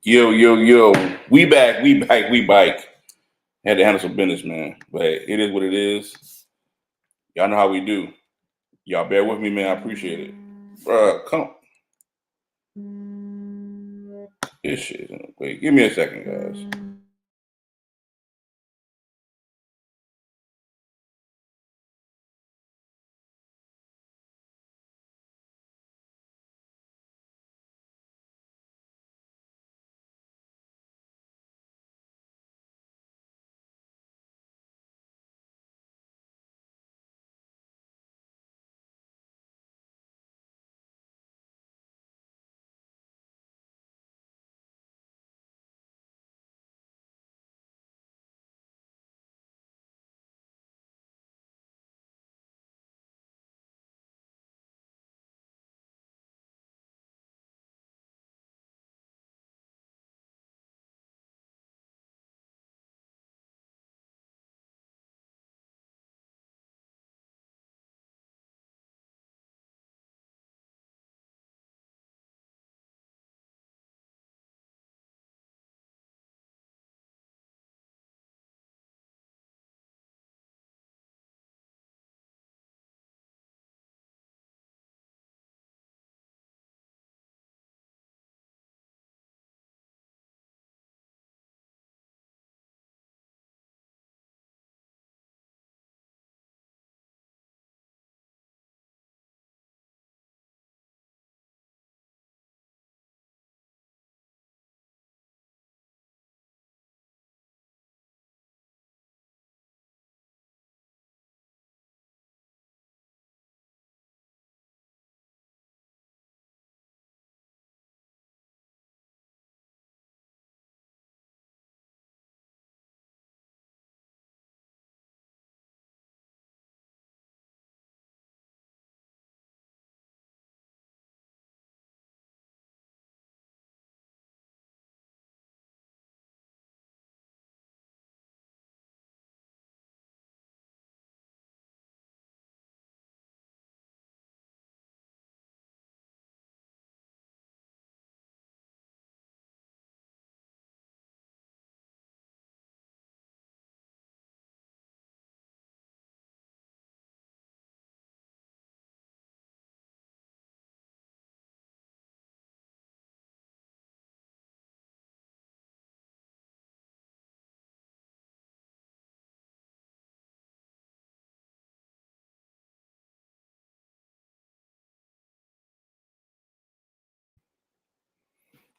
Yo. We back. Had to handle some business, man. But it is what it is. Y'all know how we do. Y'all bear with me, man. I appreciate it. Come. This shit. Wait, give me a second, guys.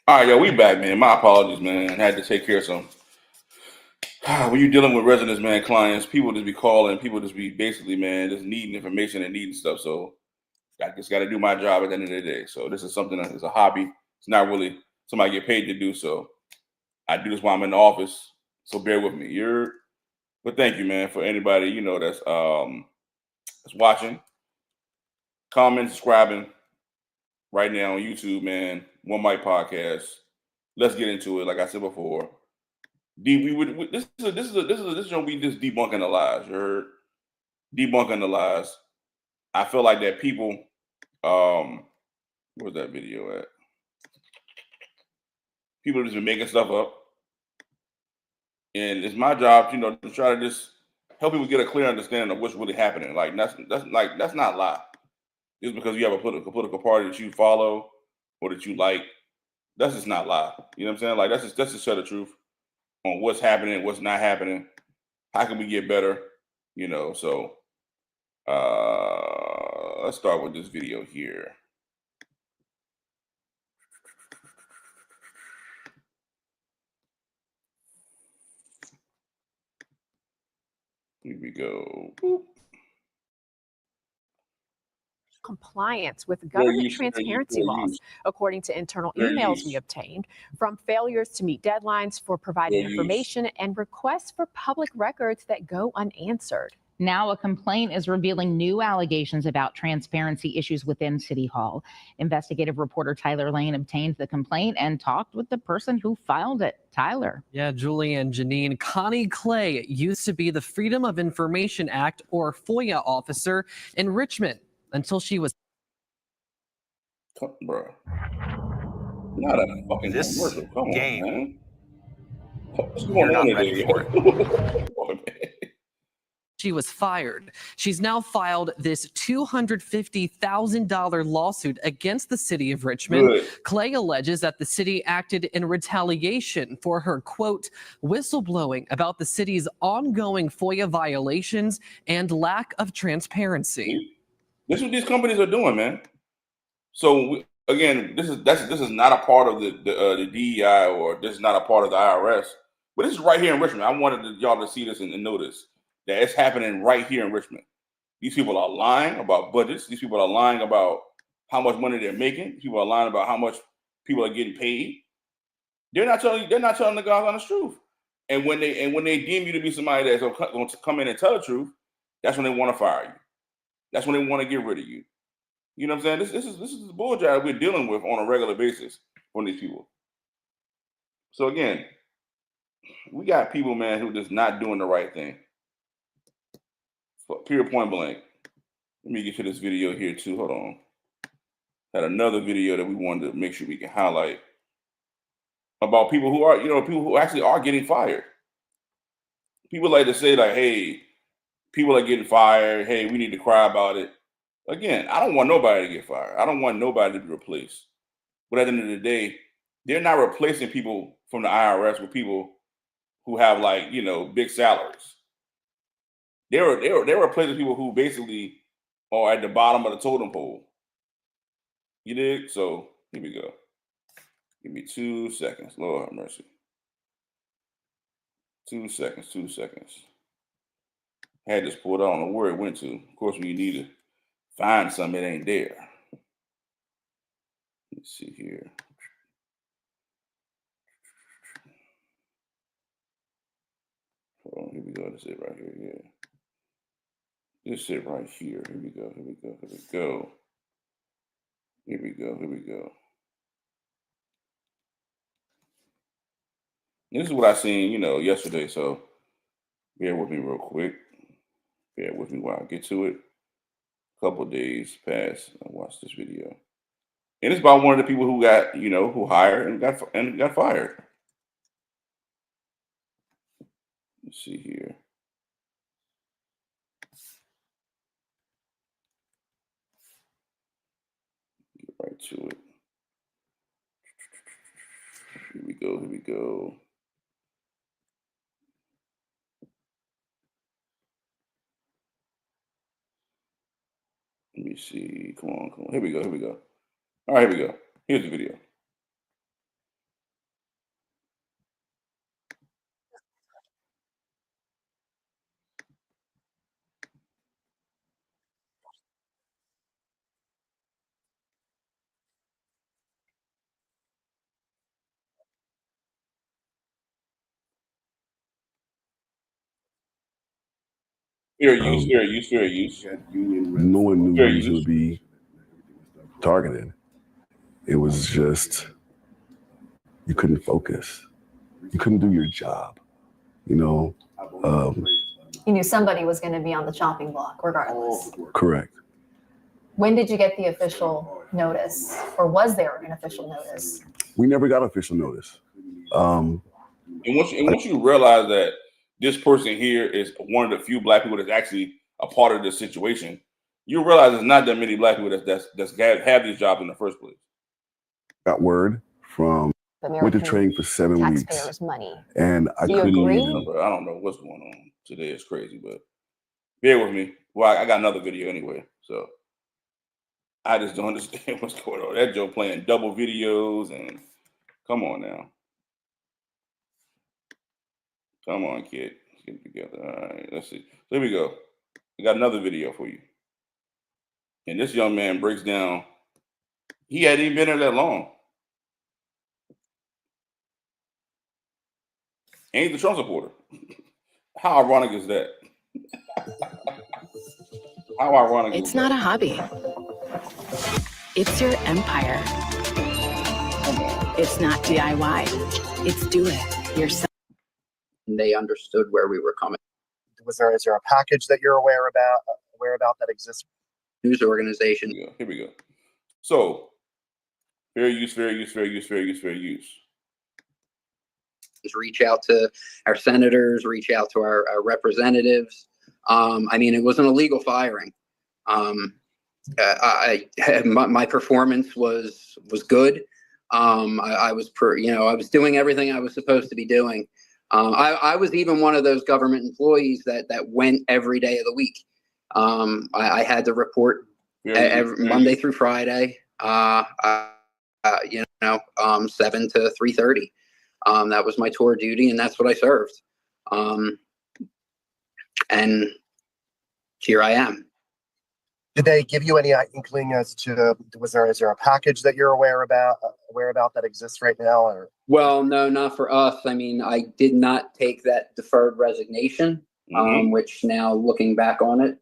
All right, yo, we back, man. My apologies, man. Had to take care of some. When you're dealing with residents, man, clients, people just be calling, people just be basically, man, just needing information and needing stuff. So I just got to do my job at the end of the day. So this is something that is a hobby. It's not really something I get paid to do. So I do this while I'm in the office. So bear with me. But thank you, man, for anybody that's watching, commenting, subscribing right now on YouTube, man. One Mic Podcast. Let's get into it. Like I said before, this is gonna be just debunking the lies. You heard? Debunking the lies. I feel like that people. Where's that video at? People have just been making stuff up, and it's my job, to try to just help people get a clear understanding of what's really happening. Like that's not lie. Just because you have a political party that you follow or that you like, that's just not lie. You know what I'm saying? Like that's just tell the truth on what's happening, what's not happening. How can we get better? So let's start with this video here. Here we go. Boop. Compliance with government transparency laws, according to internal emails we obtained, from failures to meet deadlines for providing information and requests for public records that go unanswered. Now a complaint is revealing new allegations about transparency issues within City Hall. Investigative reporter Tyler Lane obtained the complaint and talked with the person who filed it. Tyler. Yeah, Julie and Janine. Connie Clay used to be the Freedom of Information Act, or FOIA officer in Richmond until she was... Bro. Not a fucking This commercial. Come game, on, man. What's you're going on not ready today? for it. Come on, man. She was fired. She's now filed this $250,000 lawsuit against the city of Richmond. Good. Clay alleges that the city acted in retaliation for her, quote, whistleblowing about the city's ongoing FOIA violations and lack of transparency. See? This is what these companies are doing, man. So again, this is not a part of the DEI, or this is not a part of the IRS, but this is right here in Richmond. I wanted y'all to see this and know this, that it's happening right here in Richmond. These people are lying about budgets. These people are lying about how much money they're making. These people are lying about how much people are getting paid. They're not telling the God's honest truth. And when they deem you to be somebody that's going to come in and tell the truth, that's when they want to fire you. That's when they want to get rid of you. You know what I'm saying? This is the bull job we're dealing with on a regular basis from these people. So again, we got people, man, who just not doing the right thing. Period, point blank. Let me get to this video here too. Hold on. Had another video that we wanted to make sure we can highlight about people who are, people who actually are getting fired. People like to say like, hey, people are getting fired. Hey, we need to cry about it. Again, I don't want nobody to get fired. I don't want nobody to be replaced. But at the end of the day, they're not replacing people from the IRS with people who have like, big salaries. They're replacing people who basically are at the bottom of the totem pole. You dig? So here we go. Give me 2 seconds. Lord have mercy. 2 seconds. 2 seconds. I had this pulled out. I don't know where it went to. Of course, when you need to find something, it ain't there. Let's see here. Hold on. Here we go. This is it right here. Yeah. This is it right here. Here we go. Here we go. Here we go. Here we go. Here we go. This is what I seen, yesterday. So bear with me real quick. Bear with me while I get to it. A couple of days passed. I watched this video, and it's about one of the people who got, who hired and got fired. Let's see here. Get right to it. Here we go. Here we go. Let me see. Come on, come on. Here we go. Here we go. All right, here we go. Here's the video. Fair use, fair use, fair use. No one knew he was going to be targeted. It was just, you couldn't focus. You couldn't do your job, You knew somebody was going to be on the chopping block regardless. Correct. When did you get the official notice, or was there an official notice? We never got official notice. And once you realize that this person here is one of the few black people that's actually a part of this situation, you realize there's not that many black people that's have these jobs in the first place. Got word from went to training for 7 weeks. Taxpayers' money. And I couldn't agree? I don't know what's going on today. It's crazy, but bear with me. Well, I got another video anyway, so I just don't understand what's going on. That Joe playing double videos, and come on now. Come on, kid. Let's get it together. All right, let's see. So here we go. We got another video for you. And this young man breaks down. He hadn't even been there that long. Ain't the Trump supporter. How ironic is that? How ironic It's is not that? a hobby. It's your empire. Come on. It's not DIY. It's do it yourself. They understood where we were coming. Is there a package that you're aware about that exists? News organization. Here we go. So Fair use, fair use, fair use, fair use, fair use. Reach out to our senators, reach out to our representatives. I mean, it was an illegal firing. My performance was good. I was I was doing everything I was supposed to be doing. I was even one of those government employees that went every day of the week. I had to report every Monday through Friday. 7 to 3:30. That was my tour duty, and that's what I served. And here I am. Did they give you any inkling as to is there a package that you're aware about that exists right now? Or? Well, no, not for us. I mean, I did not take that deferred resignation, which now looking back on it,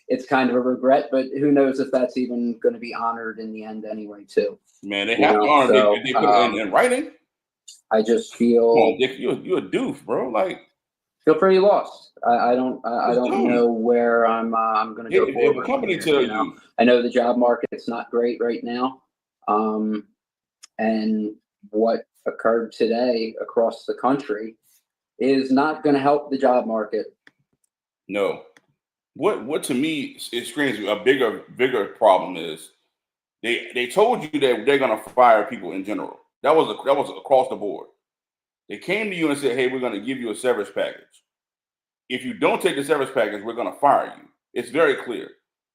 it's kind of a regret. But who knows if that's even going to be honored in the end anyway, too. Man, they have to honor it. They put it in writing. I just feel. Come on, Dick, you're a doof, bro. Like. Feel pretty lost. I don't know where I'm going to go forward. If a company tell you, I know the job market's not great right now, and what occurred today across the country is not going to help the job market. No, what to me it screams a bigger problem is they told you that they're going to fire people in general. That was across the board. They came to you and said, "Hey, we're going to give you a severance package. If you don't take the severance package, we're going to fire you." It's very clear.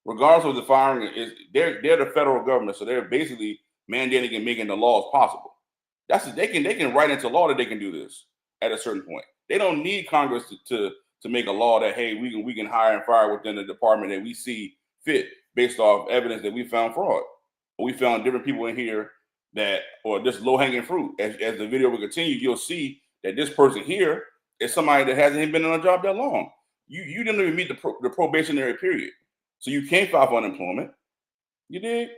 Regardless of the firing, they're the federal government, so they're basically mandating and making the laws possible. They can write into law that they can do this at a certain point. They don't need Congress to make a law that, hey, we can hire and fire within the department that we see fit based off evidence that we found fraud. Or we found different people in here or just low hanging fruit. As the video will continue, you'll see that this person here is somebody that hasn't even been on a job that long. You didn't even meet the probationary period. So you can't file for unemployment. You did?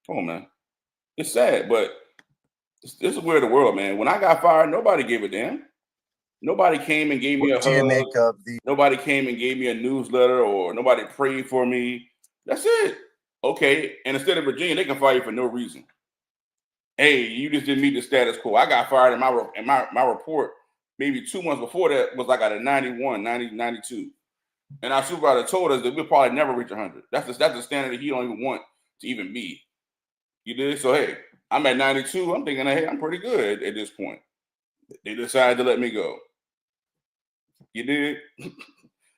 Come on, man. It's sad, but this is where the world, man. When I got fired, nobody gave a damn. Nobody came and gave me a hug. Nobody came and gave me a newsletter, or nobody prayed for me. That's it. Okay. And instead of Virginia, they can fire you for no reason. Hey, you just didn't meet the status quo. I got fired in my report maybe 2 months before that was like at a 91, 90, 92. And our supervisor told us that we'll probably never reach 100. That's the standard that he don't even want to even be. You did? So, hey, I'm at 92. I'm thinking, hey, I'm pretty good at this point. They decided to let me go. You did?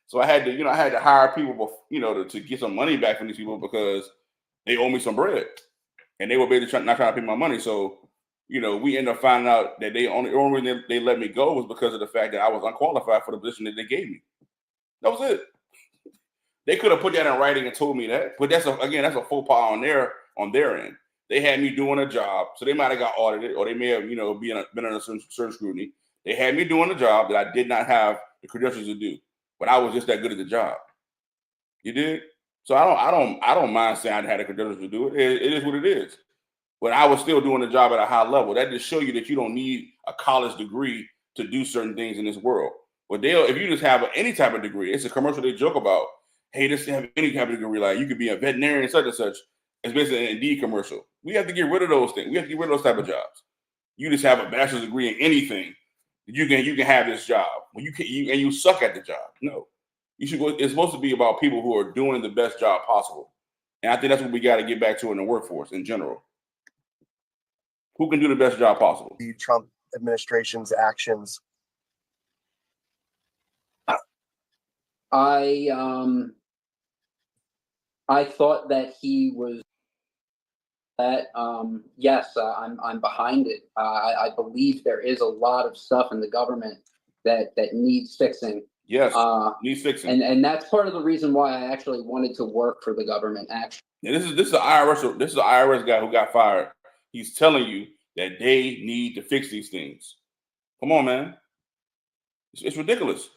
So I had to hire people, to get some money back from these people because they owe me some bread. And they were basically not trying to pay my money. So, we ended up finding out that the only reason they let me go was because of the fact that I was unqualified for the position that they gave me. That was it. They could have put that in writing and told me that, but that's a faux pas on their end. They had me doing a job, so they might have got audited, or they may have been under certain scrutiny. They had me doing a job that I did not have the credentials to do, but I was just that good at the job. You did? So I don't mind saying I had the credentials to do it. It is what it is. But I was still doing the job at a high level. That just show you that you don't need a college degree to do certain things in this world. But if you just have any type of degree, it's a commercial they joke about. Hey, just have any type of degree, like you could be a veterinarian, such and such. It's basically an Indeed commercial. We have to get rid of those things. We have to get rid of those type of jobs. You just have a bachelor's degree in anything, you can have this job. When you suck at the job. No, you should go. It's supposed to be about people who are doing the best job possible, and I think that's what we got to get back to in the workforce in general. Who can do the best job possible? The Trump administration's actions. I thought that he was that. Yes, I'm behind it. I believe there is a lot of stuff in the government that needs fixing. Yes, needs fixing, and that's part of the reason why I actually wanted to work for the government. Actually, and this is the IRS. This is the IRS guy who got fired. He's telling you that they need to fix these things. Come on, man. It's ridiculous.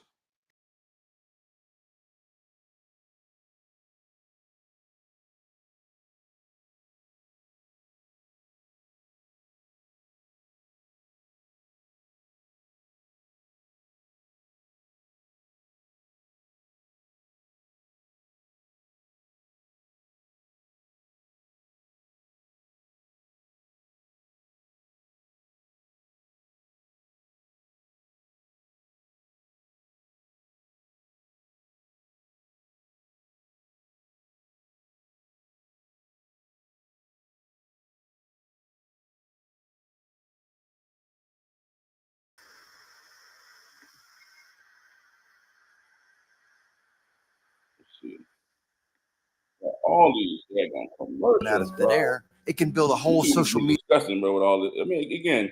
all these commercials out of thin air, it can build a whole social media. Disgusting, bro. With all this, I mean, again,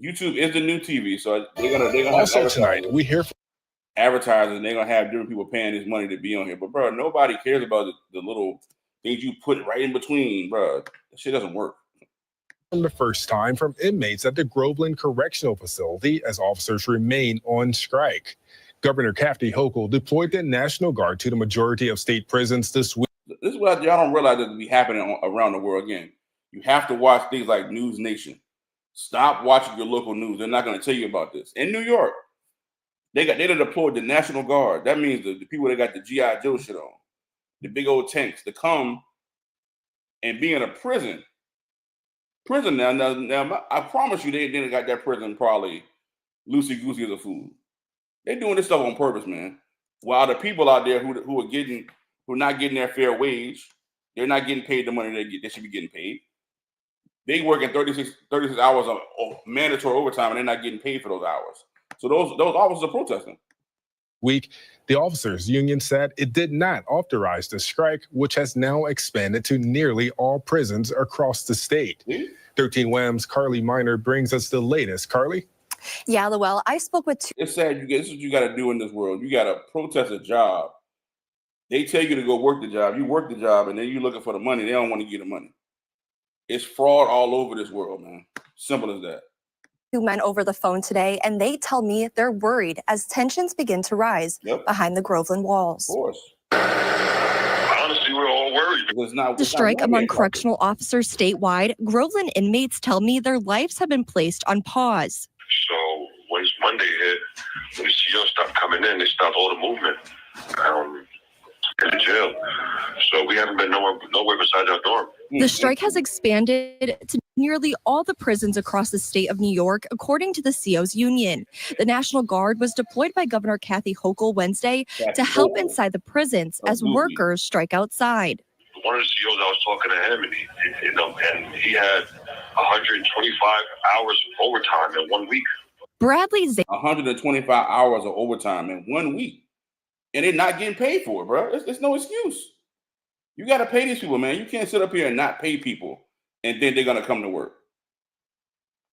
YouTube is the new TV, so they're gonna also tonight we hear from advertisers, and they're gonna have different people paying this money to be on here. But bro, nobody cares about the little things you put right in between, bro. That shit doesn't work. the first time from inmates at the Groveland Correctional Facility as officers remain on strike. Governor Kathy Hochul deployed the National Guard to the majority of state prisons this week. This is what y'all don't realize that be happening around the world. Again, you have to watch things like News Nation. Stop watching your local news. They're not going to tell you about this. In New York, they deployed the National Guard. That means the people that got the G.I. Joe shit on, the big old tanks, to come and be in a prison. Now, I promise you, they didn't got that prison probably loosey-goosey as a food. They're doing this stuff on purpose, man. While the people out there who are not getting their fair wage, they're not getting paid the money they should be getting paid. They work in 36 hours of mandatory overtime, and they're not getting paid for those hours. So those officers are protesting. Week, the officers union said it did not authorize the strike, which has now expanded to nearly all prisons across the state. 13 Wham's Carly Miner brings us the latest. Carly? Yeah, Lowell, I spoke with two. It's sad. This is what you got to do in this world. You got to protest a job. They tell you to go work the job. You work the job, and then you're looking for the money. They don't want to give you the money. It's fraud all over this world, man. Simple as that. Two men over the phone today, and they tell me they're worried as tensions begin to rise behind the Groveland walls. Of course. Honestly, we're all worried. The strike among correctional officers statewide, Groveland inmates tell me their lives have been placed on pause. So when Monday hit, when the CEOs stopped coming in, they stopped all the movement in the jail. So we haven't been nowhere besides our dorm. The strike has expanded to nearly all the prisons across the state of New York, according to the CO's union. The National Guard was deployed by Governor Kathy Hochul Wednesday to help inside the prisons as workers strike outside. One of the CEOs, I was talking to him, and he had 125 hours of overtime in 1 week. Bradley 125 hours of overtime in 1 week. And they're not getting paid for it, bro. It's no excuse. You got to pay these people, man. You can't sit up here and not pay people, and then they're gonna come to work.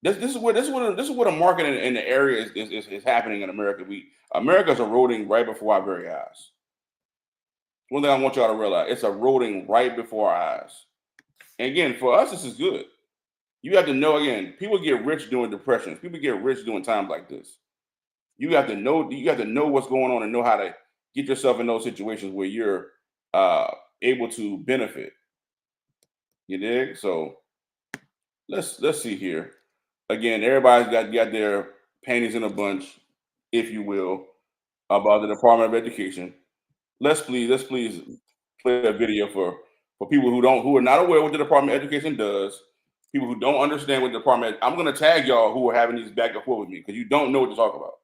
This is what the market in the area is happening in America. America's eroding right before our very eyes. One thing I want y'all to realize: it's eroding right before our eyes. And again, for us, this is good. You have to know, again, people get rich during depressions. People get rich during times like this. You have to know what's going on and know how to get yourself in those situations where you're able to benefit. You dig? So let's see here. Again, everybody's got their panties in a bunch, if you will, about the Department of Education. Let's please play a video for people who are not aware what the Department of Education does. People who don't understand what the department. I'm going to tag y'all who are having these back and forth with me because you don't know what to talk about.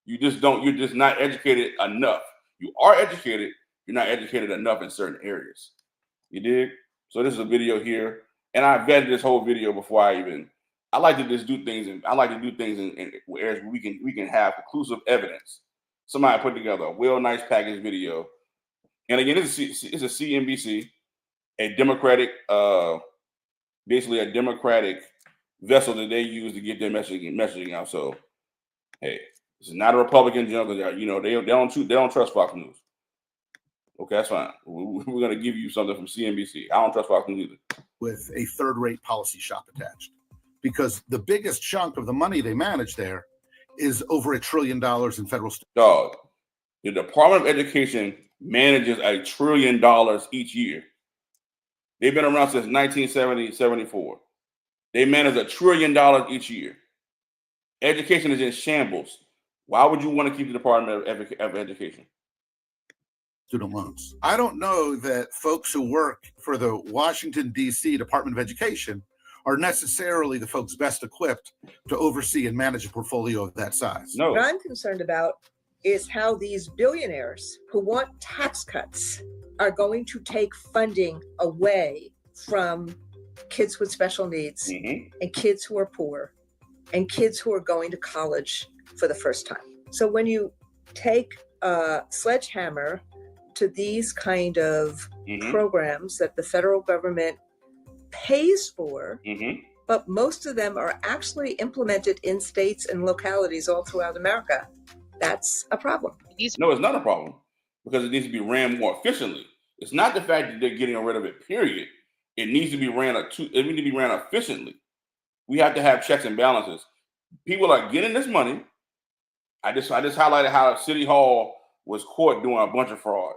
You just don't. You're just not educated enough. You are educated. You're not educated enough in certain areas. You dig? So this is a video here, and I vetted this whole video before I like to just do things, and I like to do things in areas where we can have conclusive evidence. Somebody put together a nice package video, and again, it's a CNBC, a Democratic. Basically a Democratic vessel that they use to get their messaging out. So, hey, this is not a Republican jungle. You know, they don't trust Fox News. Okay, that's fine. We're going to give you something from CNBC. I don't trust Fox News either. With a third-rate policy shop attached, because the biggest chunk of the money they manage there is over $1 trillion in federal. Dog, the Department of Education manages $1 trillion each year. They've been around since 1970, 74. They manage $1 trillion each year. Education is in shambles. Why would you want to keep the Department of Education? Student loans. I don't know that folks who work for the Washington, D.C. Department of Education are necessarily the folks best equipped to oversee and manage a portfolio of that size. No. What I'm concerned about is how these billionaires who want tax cuts are going to take funding away from kids with special needs and kids who are poor and kids who are going to college for the first time. So when you take a sledgehammer to these kind of programs that the federal government pays for, but most of them are actually implemented in states and localities all throughout America. That's a problem. No, it's not a problem because it needs to be ran more efficiently. It's not the fact that they're getting rid of it, period. It needs to be ran efficiently. We have to have checks and balances. People are getting this money. I just highlighted how City Hall was caught doing a bunch of fraud.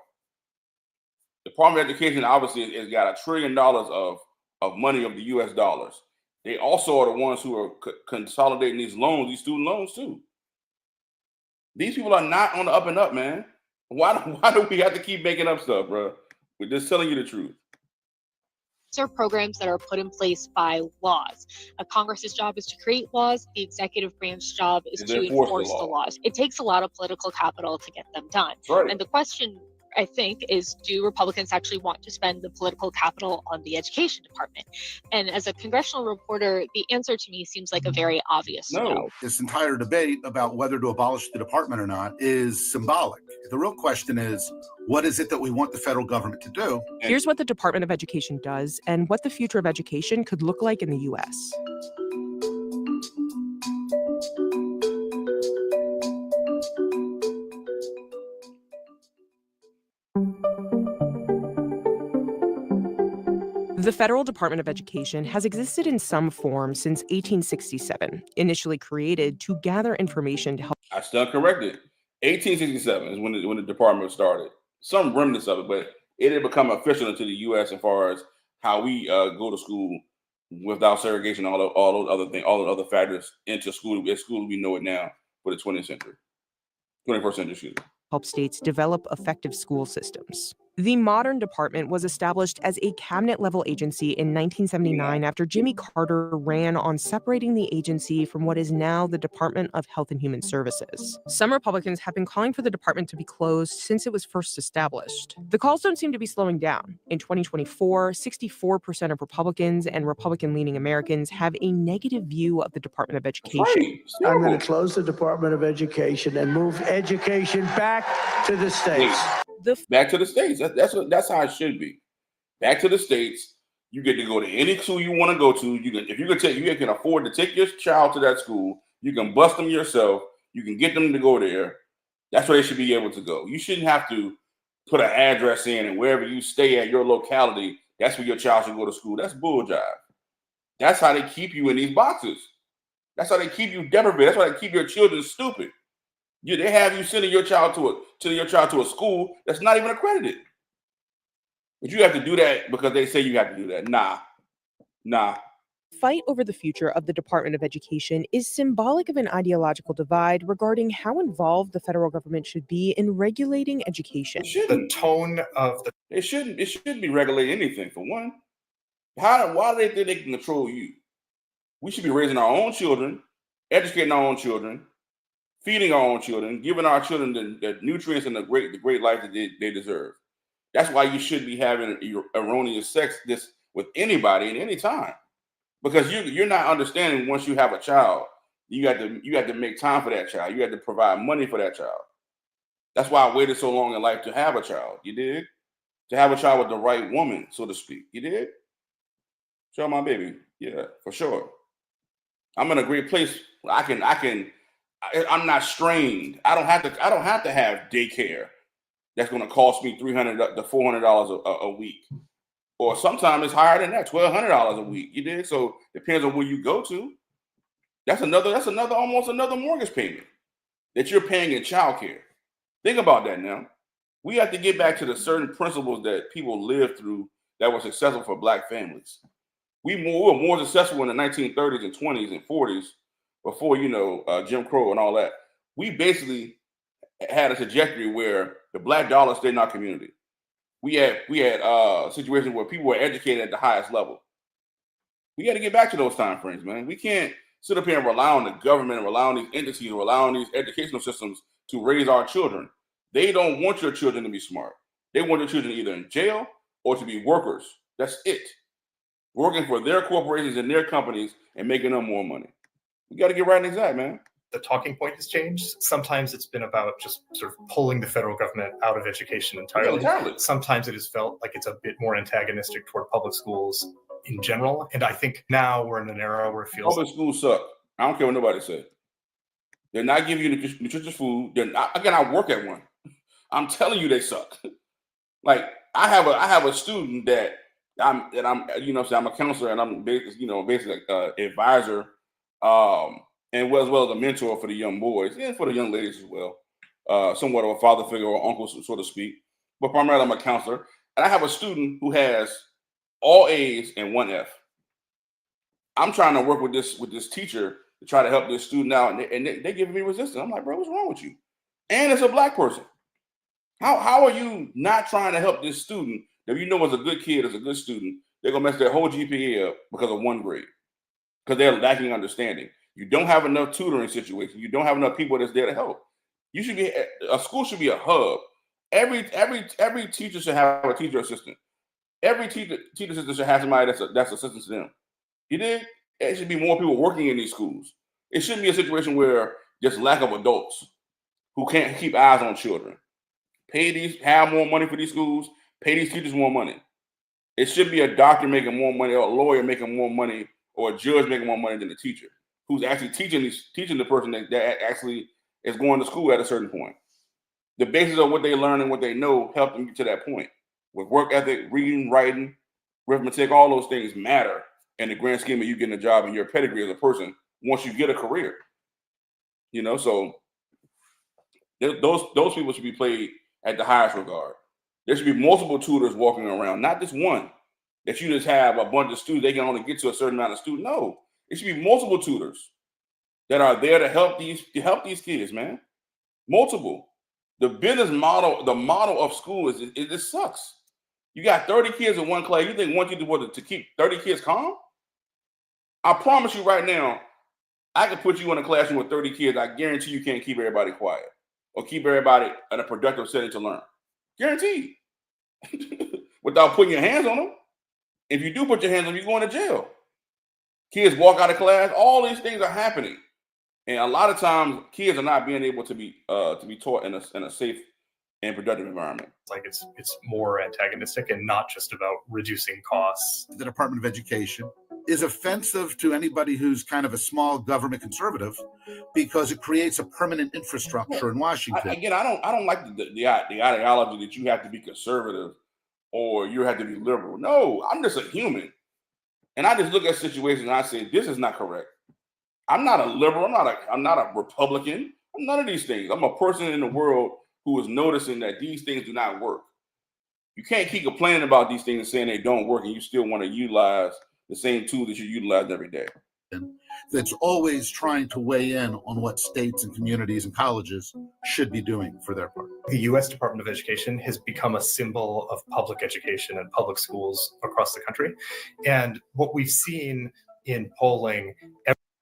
The Department of Education obviously has got $1 trillion of money of the U.S. dollars. They also are the ones who are consolidating these loans, these student loans too. These people are not on the up and up, man. Why do we have to keep making up stuff, bro? We're just telling you the truth. These are programs that are put in place by laws. Congress's job is to create laws. The executive branch job is to enforce the laws. It takes a lot of political capital to get them done. Right. And the question, I think, is do Republicans actually want to spend the political capital on the education department? And as a congressional reporter, the answer to me seems like a very obvious no. This entire debate about whether to abolish the department or not is symbolic. The real question is, what is it that we want the federal government to do? Here's what the Department of Education does and what the future of education could look like in the U.S. The Federal Department of Education has existed in some form since 1867, initially created to gather information to help. I stand corrected. 1867 is when the department started. Some remnants of it, but it had become official into the U.S. as far as how we go to school without segregation, all those other things, all the other factors into school. At school, we know it now for the 21st century, excuse me. Help states develop effective school systems. The modern department was established as a cabinet-level agency in 1979 after Jimmy Carter ran on separating the agency from what is now the Department of Health and Human Services. Some Republicans have been calling for the department to be closed since it was first established. The calls don't seem to be slowing down. In 2024, 64% of Republicans and Republican-leaning Americans have a negative view of the Department of Education. I'm going to close the Department of Education and move education back to the states. Back to the states. That's how it should be. Back to the states. You get to go to any school you want to go to. If you can afford to take your child to that school, you can bust them yourself. You can get them to go there. That's where they should be able to go. You shouldn't have to put an address in and wherever you stay at your locality, that's where your child should go to school. That's bull jive. That's how they keep you in these boxes. That's how they keep you deprivated. That's why they keep your children stupid. They have you sending your child to a school that's not even accredited. But you have to do that because they say you have to do that. Nah. Fight over the future of the Department of Education is symbolic of an ideological divide regarding how involved the federal government should be in regulating education. The tone of the it shouldn't be regulating anything for one. Why do they think they can control you? We should be raising our own children, educating our own children, feeding our own children, giving our children the nutrients and the great life that they deserve. That's why you should be having erroneous sex with anybody at any time, because you're not understanding. Once you have a child, you have to make time for that child. You have to provide money for that child. That's why I waited so long in life to have a child. You did, to have a child with the right woman, so to speak. You did. Show my baby, yeah, for sure. I'm in a great place. I'm not strained. I don't have to have daycare that's going to cost me $300 to $400 a week, or sometimes it's higher than that, $1,200 a week. You did. So depends on where you go to. That's almost another mortgage payment that you're paying in childcare. Think about that now. We have to get back to the certain principles that people lived through that were successful for Black families. We were more successful in the 1930s and 20s and 40s. Before, Jim Crow and all that. We basically had a trajectory where the Black dollar stayed in our community. We had situations where people were educated at the highest level. We got to get back to those time frames, man. We can't sit up here and rely on the government and rely on these entities and rely on these educational systems to raise our children. They don't want your children to be smart. They want your children either in jail or to be workers. That's it. Working for their corporations and their companies and making them more money. We got to get right and exact, man. the talking point has changed. Sometimes it's been about just sort of pulling the federal government out of education entirely. Sometimes it has felt like it's a bit more antagonistic toward public schools in general. And I think now we're in an era where it feels public schools suck. I don't care what nobody says. They're not giving you nutritious food. They're not, again, I work at one. I'm telling you, they suck. Like I have a student that I'm so I'm a counselor and I'm basically advisor, and as well as a mentor for the young boys and for the young ladies as well. Somewhat of a father figure or uncle, so to speak. But primarily I'm a counselor, and I have a student who has all A's and 1 F. I'm trying to work with this teacher to try to help this student out, and they giving me resistance. I'm like, bro, what's wrong with you? And it's a black person. How are you not trying to help this student that you know is a good kid, is a good student? They're gonna mess their whole GPA up because of 1 grade, because they're lacking understanding. You don't have enough tutoring situations. You don't have enough people that's there to help. You should be a school should be a hub. Every teacher should have a teacher assistant. Every teacher assistant should have somebody that's assistant to them. You did? It should be more people working in these schools. It shouldn't be a situation where there's lack of adults who can't keep eyes on children. Have more money for these schools, pay these teachers more money. It should be a doctor making more money, or a lawyer making more money, or a judge making more money than the teacher who's actually teaching the person that actually is going to school at a certain point. The basis of what they learn and what they know help them get to that point. With work ethic, reading, writing, arithmetic, all those things matter in the grand scheme of you getting a job and your pedigree as a person once you get a career. So those people should be played at the highest regard. There should be multiple tutors walking around, not just one. That you just have a bunch of students, they can only get to a certain amount of students. No, it should be multiple tutors that are there to help these kids, man. Multiple. The business model, the model of school it just sucks. You got 30 kids in one class. You think one teacher was to keep 30 kids calm? I promise you right now, I could put you in a classroom with 30 kids. I guarantee you can't keep everybody quiet or keep everybody in a productive setting to learn. Guaranteed. Without putting your hands on them. If you do put your hands on them, you're going to jail. Kids walk out of class. All these things are happening. And a lot of times, kids are not being able to be taught in a safe and productive environment. Like it's more antagonistic and not just about reducing costs. The Department of Education is offensive to anybody who's kind of a small government conservative because it creates a permanent infrastructure in Washington. I don't like the ideology that you have to be conservative or you have to be liberal. No, I'm just a human. And I just look at situations and I say, this is not correct. I'm not a liberal. I'm not a Republican. I'm none of these things. I'm a person in the world who is noticing that these things do not work. You can't keep complaining about these things and saying they don't work, and you still want to utilize the same tool that you utilize every day. That's always trying to weigh in on what states and communities and colleges should be doing for their part. The U.S. Department of Education has become a symbol of public education and public schools across the country. And what we've seen in polling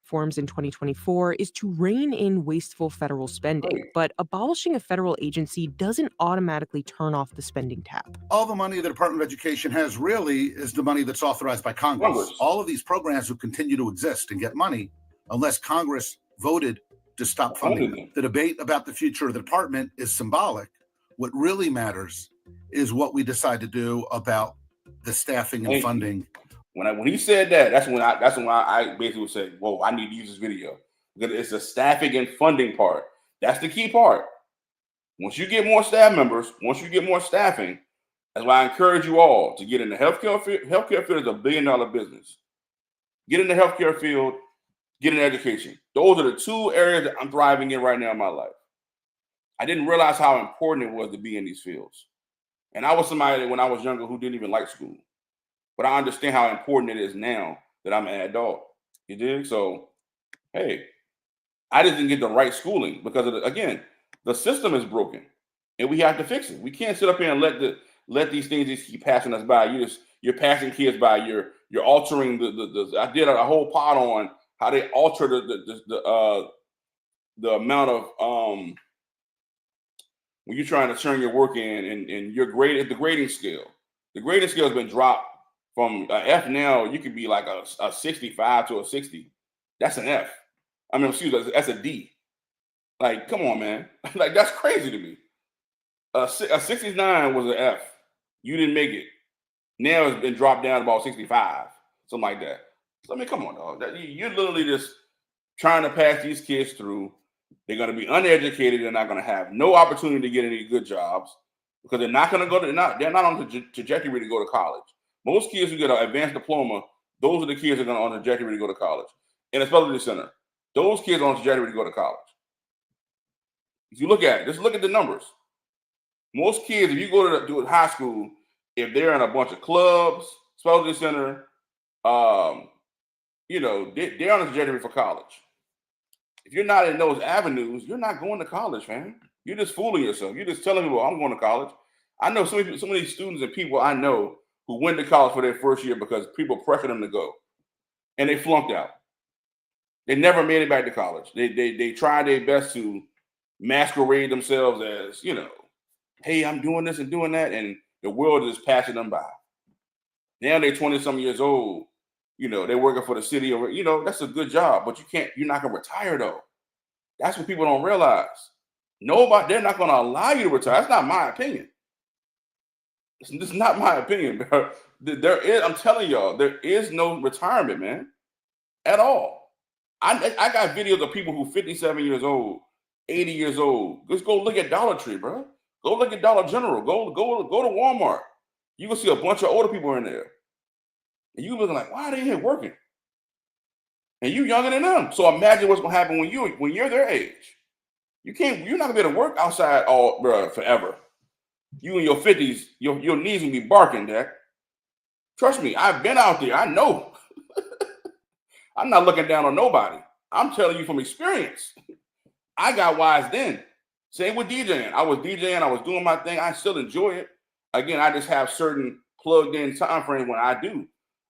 reforms in 2024 is to rein in wasteful federal spending, but abolishing a federal agency doesn't automatically turn off the spending tap. All the money the Department of Education has really is the money that's authorized by Congress. All of these programs will continue to exist and get money unless Congress voted to stop funding them. The debate about the future of the department is symbolic. What really matters is what we decide to do about the staffing and funding. When he said that, that's when I basically would say, whoa, I need to use this video. Because it's the staffing and funding part. That's the key part. Once you get more staff members, once you get more staffing, that's why I encourage you all to get in the healthcare field. Healthcare field is a $1 billion business. Get in the healthcare field, get in education. Those are the 2 areas that I'm thriving in right now in my life. I didn't realize how important it was to be in these fields. And I was somebody when I was younger who didn't even like school. But I understand how important it is now that I'm an adult. You dig? So, hey, I just didn't get the right schooling because of again, the system is broken, and we have to fix it. We can't sit up here and let these things just keep passing us by. You're passing kids by. You're altering the. I did a whole pod on how they alter the amount of when you're trying to turn your work in and your grade the grading scale. The grading scale has been dropped. From F now, you could be like a 65 to a 60. That's an F. I mean, excuse me, that's a D. Like, come on, man. Like, that's crazy to me. A 69 was an F. You didn't make it. Now it's been dropped down to about 65, something like that. So, I mean, come on, dog. You're literally just trying to pass these kids through. They're going to be uneducated. They're not going to have no opportunity to get any good jobs because they're not going to go to, they're not on the trajectory to go to college. Most kids who get an advanced diploma, those are the kids that are on the trajectory to go to college. In a specialty center, those kids are on the trajectory to go to college. If you look at it, just look at the numbers. Most kids, if you go to high school, if they're in a bunch of clubs, specialty center, you know, they're on the trajectory for college. If you're not in those avenues, you're not going to college, man. You're just fooling yourself. You're just telling people, I'm going to college. I know so many students and people I know who went to college for their first year because people pressured them to go. And they flunked out. They never made it back to college. They tried their best to masquerade themselves as, you know, hey, I'm doing this and doing that, and the world is passing them by. Now they're 20-some years old. You know, they're working for the city, or you know, that's a good job, but you're not gonna retire though. That's what people don't realize. They're not gonna allow you to retire. That's not my opinion. It's not my opinion, bro. I'm telling y'all, there is no retirement, man, at all. I got videos of people who 57 years old, 80 years old. Just go look at Dollar Tree, bro. Go look at Dollar General. Go to Walmart. You can see a bunch of older people in there. And you looking like, why are they here working? And you younger than them. So imagine what's gonna happen when you're their age. You're not gonna be able to work outside forever. You in your 50s, your knees will be barking, Dak. Trust me, I've been out there. I know. I'm not looking down on nobody. I'm telling you from experience. I got wise then. Same with DJing. I was DJing, I was doing my thing. I still enjoy it. Again, I just have certain plugged in time frames when I do.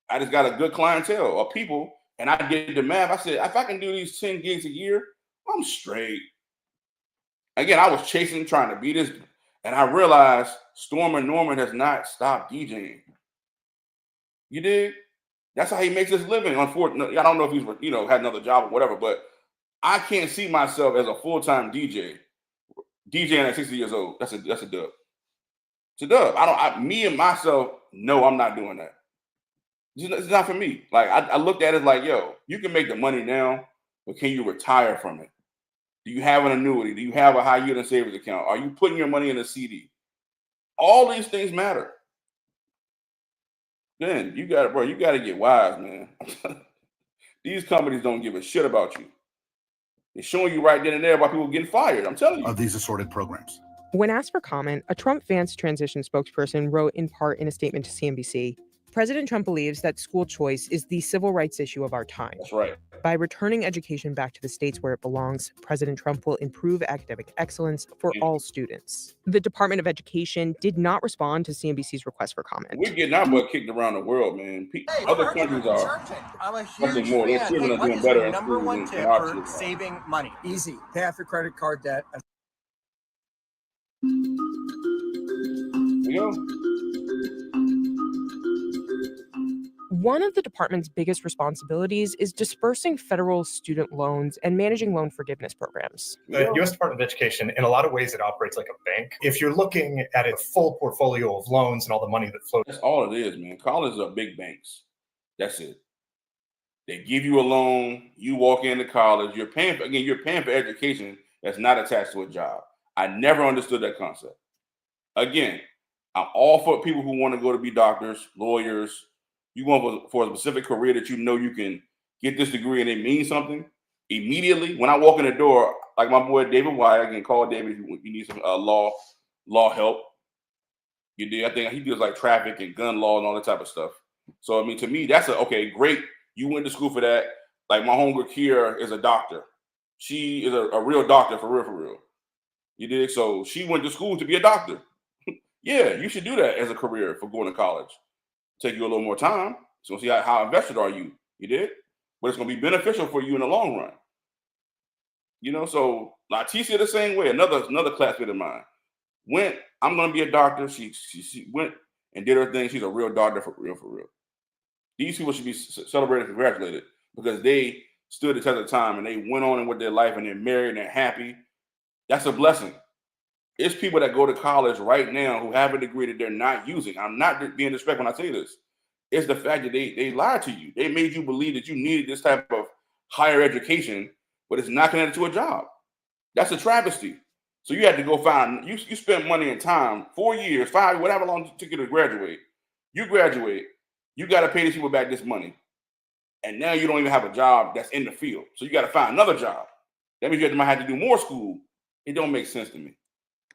I just got a good clientele of people, and I did the math. I said, if I can do these 10 gigs a year, I'm straight. Again, I was chasing, trying to be this, and I realized Stormer Norman has not stopped DJing. You did? That's how he makes his living. Unfortunately, I don't know if he's had another job or whatever, but I can't see myself as a full-time DJ. DJing at 60 years old. That's a dub. It's a dub. Me and myself, no, I'm not doing that. It's not for me. Like I looked at it like, yo, you can make the money now, but can you retire from it? Do you have an annuity? Do you have a high yield savings account? Are you putting your money in a CD? All these things matter. Then you got to get wise, man. These companies don't give a shit about you. They're showing you right then and there why people getting fired. I'm telling you. Of these assorted programs. When asked for comment, a Trump Vance transition spokesperson wrote in part in a statement to CNBC, President Trump believes that school choice is the civil rights issue of our time. That's right. By returning education back to the states where it belongs, President Trump will improve academic excellence for all students. The Department of Education did not respond to CNBC's request for comment. We're getting our butt kicked around the world, man. Other countries are. I'm a huge More. Their fan. children are What doing is better the in number school one than tip our for children are. saving money? Easy. Pay off your credit card debt. There you go. One of the department's biggest responsibilities is dispersing federal student loans and managing loan forgiveness programs. The U.S. Department of Education, in a lot of ways, it operates like a bank. If you're looking at a full portfolio of loans and all the money that flows. That's all it is, man. Colleges are big banks. That's it. They give you a loan. You walk into college. You're paying for education that's not attached to a job. I never understood that concept. Again, I'm all for people who want to go to be doctors, lawyers. You want for a specific career that you know you can get this degree and it means something immediately. When I walk in the door, like my boy David Wyatt, I can call David if you need some law help. You did. I think he does like traffic and gun law and all that type of stuff. So I mean, to me, that's okay. Great. You went to school for that. Like my homegirl Kiera is a doctor. She is a real doctor for real. You did. So she went to school to be a doctor. Yeah, you should do that as a career for going to college. Take you a little more time. So see how invested are you. You did? But it's going to be beneficial for you in the long run. You know, so Leticia the same way. Another classmate of mine went, I'm going to be a doctor. She went and did her thing. She's a real doctor for real. These people should be celebrated and congratulated because they stood the test of time and they went on with their life and they're married and they're happy. That's a blessing. It's people that go to college right now who have a degree that they're not using. I'm not being disrespectful when I say this. It's the fact that they lied to you. They made you believe that you needed this type of higher education, but it's not connected to a job. That's a travesty. So you had to go find, you spend money and time, 4 years, 5, whatever long it took you to graduate. You graduate, you got to pay these people back this money. And now you don't even have a job that's in the field. So you got to find another job. That means you might have to do more school. It don't make sense to me.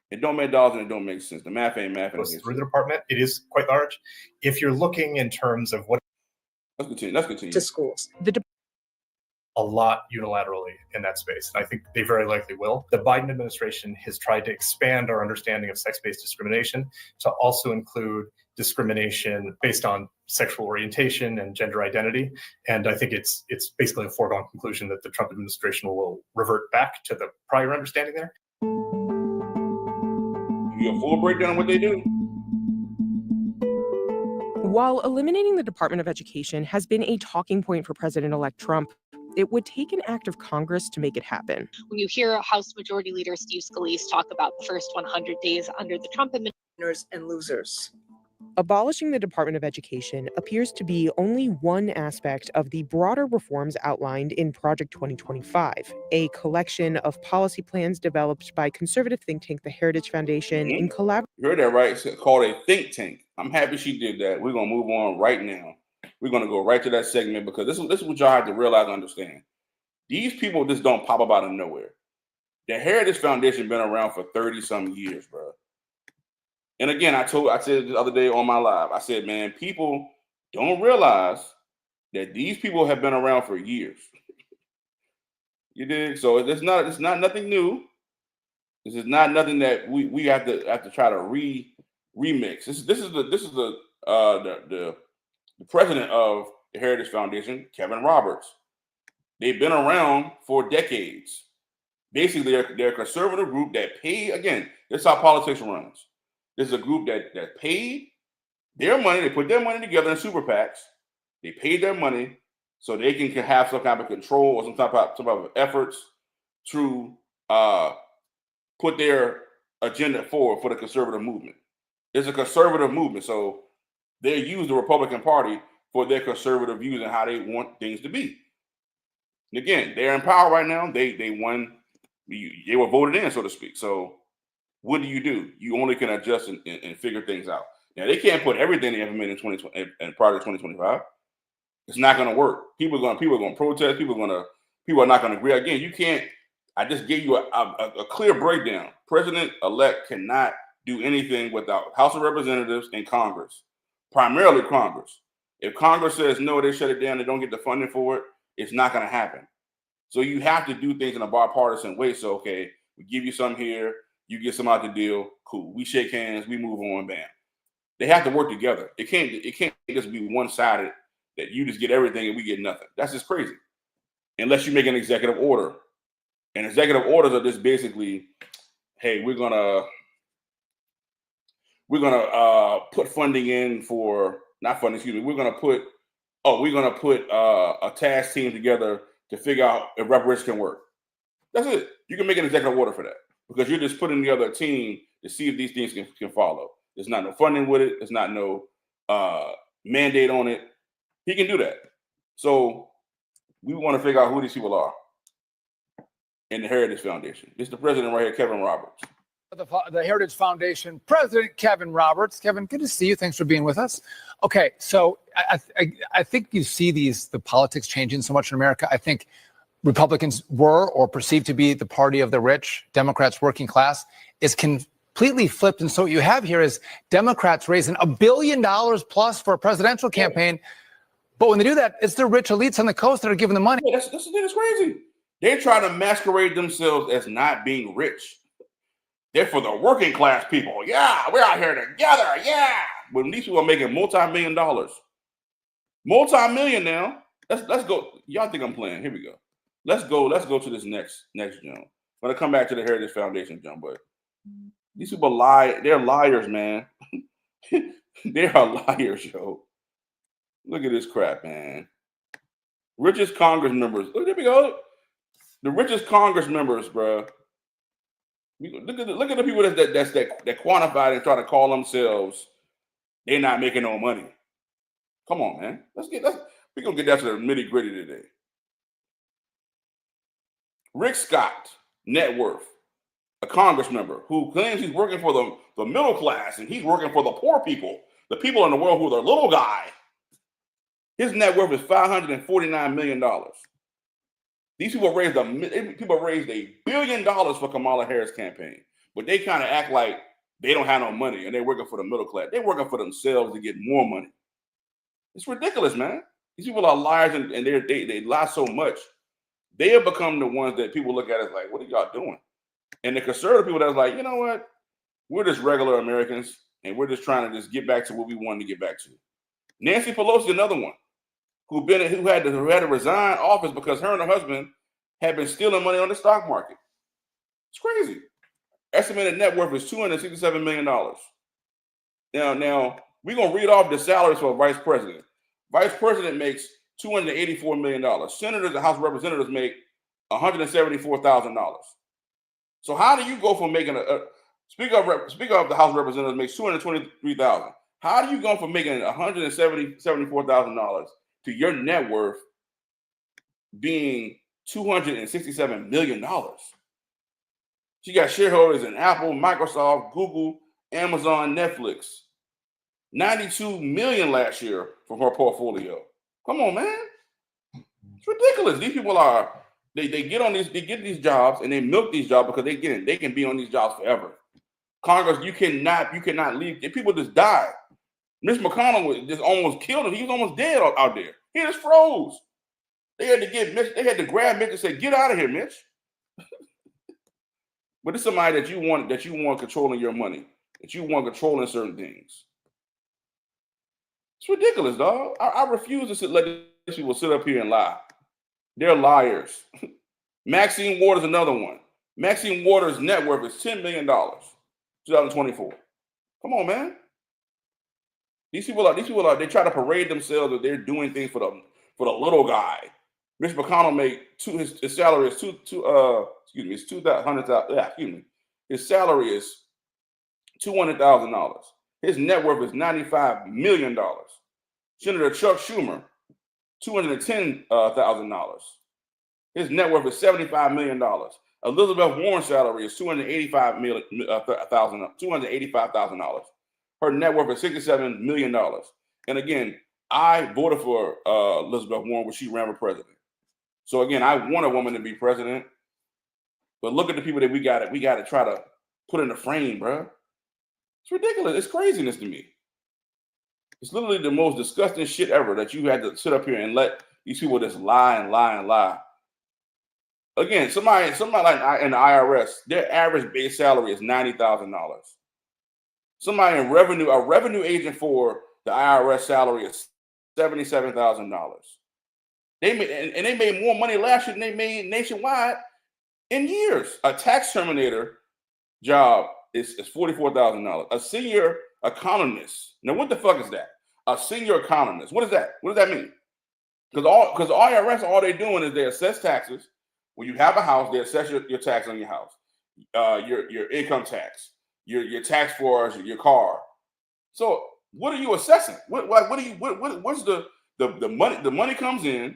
It don't make dollars and it don't make sense. The math ain't math. Goes through the department. It is quite large. If you're looking in terms of what, let's continue. To schools. A lot unilaterally in that space. And I think they very likely will. The Biden administration has tried to expand our understanding of sex-based discrimination to also include discrimination based on sexual orientation and gender identity. And I think it's basically a foregone conclusion that the Trump administration will revert back to the prior understanding there. You get a full breakdown of what they do. While eliminating the Department of Education has been a talking point for President-elect Trump, it would take an act of Congress to make it happen. When you hear House Majority Leader Steve Scalise talk about the first 100 days under the Trump administration, Winners and losers. Abolishing the Department of Education appears to be only one aspect of the broader reforms outlined in Project 2025, a collection of policy plans developed by conservative think tank the Heritage Foundation in collaboration. You heard that right? It's called a think tank. I'm happy she did that. We're going to move on right now. We're going to go right to that segment because this is what y'all have to realize and understand. These people just don't pop up out of nowhere. The Heritage Foundation been around for 30-some years, bro. And again, I said the other day on my live, I said, man, people don't realize that these people have been around for years. You dig? So it's not nothing new. This is not nothing that we have to try to remix. This is the president of the Heritage Foundation, Kevin Roberts. They've been around for decades. Basically, they're a conservative group that pay, again, this is how politics runs. This is a group that paid their money. They put their money together in super PACs. They paid their money so they can have some kind of control or some type of efforts to put their agenda forward for the conservative movement. It's a conservative movement, so they use the Republican Party for their conservative views and how they want things to be. And again, they're in power right now. They won. They were voted in, so to speak. So what do? You only can adjust and figure things out. Now, they can't put everything they implement in 2020 and prior to 2025. It's not going to work. People are going to protest. People are not going to agree. Again, you can't. I just gave you a clear breakdown. President-elect cannot do anything without House of Representatives and Congress, primarily Congress. If Congress says no, they shut it down. They don't get the funding for it. It's not going to happen. So you have to do things in a bipartisan way. So, okay, we give you some here. You get some out the deal. Cool. We shake hands. We move on. Bam. They have to work together. It can't just be one-sided that you just get everything and we get nothing. That's just crazy. Unless you make an executive order. And executive orders are just basically, hey, we're gonna put funding in for not funding. Excuse me. We're gonna put a task team together to figure out if reparations can work. That's it. You can make an executive order for that because you're just putting together a team to see if these things can follow. There's not no funding with it. There's not no mandate on it. He can do that. So we want to figure out who these people are in the Heritage Foundation. It's the president right here, Kevin Roberts. The Heritage Foundation, President Kevin Roberts. Kevin, good to see you. Thanks for being with us. Okay, so I think you see the politics changing so much in America. I think Republicans were or perceived to be the party of the rich, Democrats working class. It's completely flipped. And so what you have here is Democrats raising $1 billion plus for a presidential campaign. But when they do that, it's the rich elites on the coast that are giving the money. Yeah, that's crazy. They try to masquerade themselves as not being rich. They're for the working class people. Yeah, we're out here together. Yeah. When these people are making multi-million dollars. Multi-million now. Let's go. Y'all think I'm playing. Here we go. Let's go to this next jump. I'm gonna come back to the Heritage Foundation jump, but these people lie. They're liars, man. They are liars, yo. Look at this crap, man. Richest Congress members. Look, there we go. The richest Congress members, bro. Look at the people that quantified and try to call themselves they're not making no money. Come on, man. We're gonna get that to the nitty gritty today. Rick Scott, net worth, a Congress member who claims he's working for the middle class and he's working for the poor people, the people in the world who are the little guy. His net worth is $549 million. These people raised $1 billion for Kamala Harris campaign, but they kind of act like they don't have no money and they're working for the middle class. They're working for themselves to get more money. It's ridiculous, man. These people are liars and they lie so much. They have become the ones that people look at as like, what are y'all doing? And the conservative people that's like, you know what? We're just regular Americans and we're just trying to just get back to what we wanted to get back to. Nancy Pelosi, another one, who had to resign office because her and her husband had been stealing money on the stock market. It's crazy. Estimated net worth is $267 million. Now we're gonna read off the salaries for a vice president. Vice president makes $284 million. Senators and House representatives make $174,000. So how do you go from making Speaker of the House Representatives makes $223,000? How do you go from making $174,000 to your net worth being $267 million? She got shareholders in Apple, Microsoft, Google, Amazon, Netflix. 92 million last year from her portfolio. Come on, man. It's ridiculous. These people they get these jobs and they milk these jobs because they can be on these jobs forever. Congress, you cannot leave. People just die. Mitch McConnell just almost killed him. He was almost dead out there. He just froze. They had to grab Mitch and say, "Get out of here, Mitch." But it's somebody that you want controlling your money, that you want controlling certain things. It's ridiculous, dog. I refuse to let these people sit up here and lie. They're liars. Maxine Waters, another one. Maxine Waters' net worth is $10 million, 2024. Come on, man. These people they try to parade themselves that they're doing things for the little guy. Mitch McConnell his salary is his salary is $200,000. His net worth is $95 million. Senator Chuck Schumer, $210,000. His net worth is $75 million. Elizabeth Warren's salary is $285,000. Her net worth is $67 million. And again, I voted for Elizabeth Warren when she ran for president. So again, I want a woman to be president. But look at the people that we got to try to put in the frame, bro. It's ridiculous. It's craziness to me. It's literally the most disgusting shit ever that you had to sit up here and let these people just lie and lie and lie. Again, somebody like in the IRS, their average base salary is $90,000. Somebody in revenue, a revenue agent for the IRS salary is $77,000. They made more money last year than they made nationwide in years. A tax terminator job is $44,000. A senior economist. Now, what the fuck is that? A senior economist. What is that? What does that mean? Because IRS, all they're doing is they assess taxes. When you have a house, they assess your tax on your house, your income tax, your tax for your car. So what are you assessing? What's the money? The money comes in.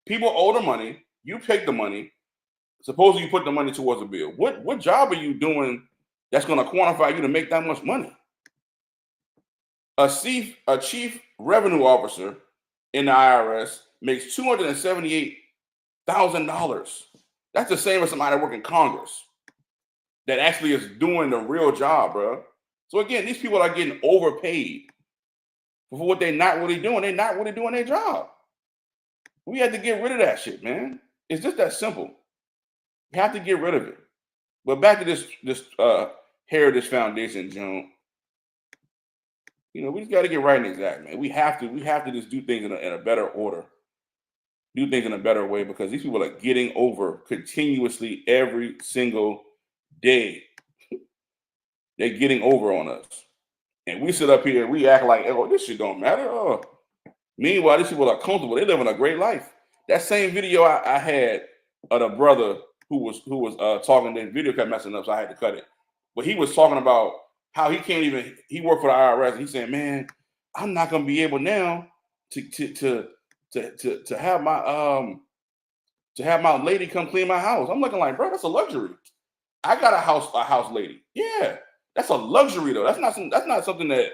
People owe the money. You take the money. Supposedly you put the money towards a bill. What job are you doing that's going to quantify you to make that much money? A chief revenue officer in the IRS makes $278,000. That's the same as somebody that works in Congress that actually is doing the real job, bro. So again, these people are getting overpaid for what they're not really doing. They're not really doing their job. We have to get rid of that shit, man. It's just that simple. You have to get rid of it. But back to this Heritage Foundation, Joan. You know, we just got to get right and exact, man. We have to just do things in a better order. Do things in a better way because these people are getting over continuously every single day. They're getting over on us. And we sit up here and we act like, oh, this shit don't matter. Oh. Meanwhile, these people are comfortable. They're living a great life. That same video I had of the brother who was talking. The video kept messing up, so I had to cut it. But he was talking about how he can't even. He worked for the IRS. And he's saying, "Man, I'm not gonna be able now to have my lady come clean my house." I'm looking like, bro, that's a luxury. I got a house lady. Yeah, that's a luxury though. That's not something that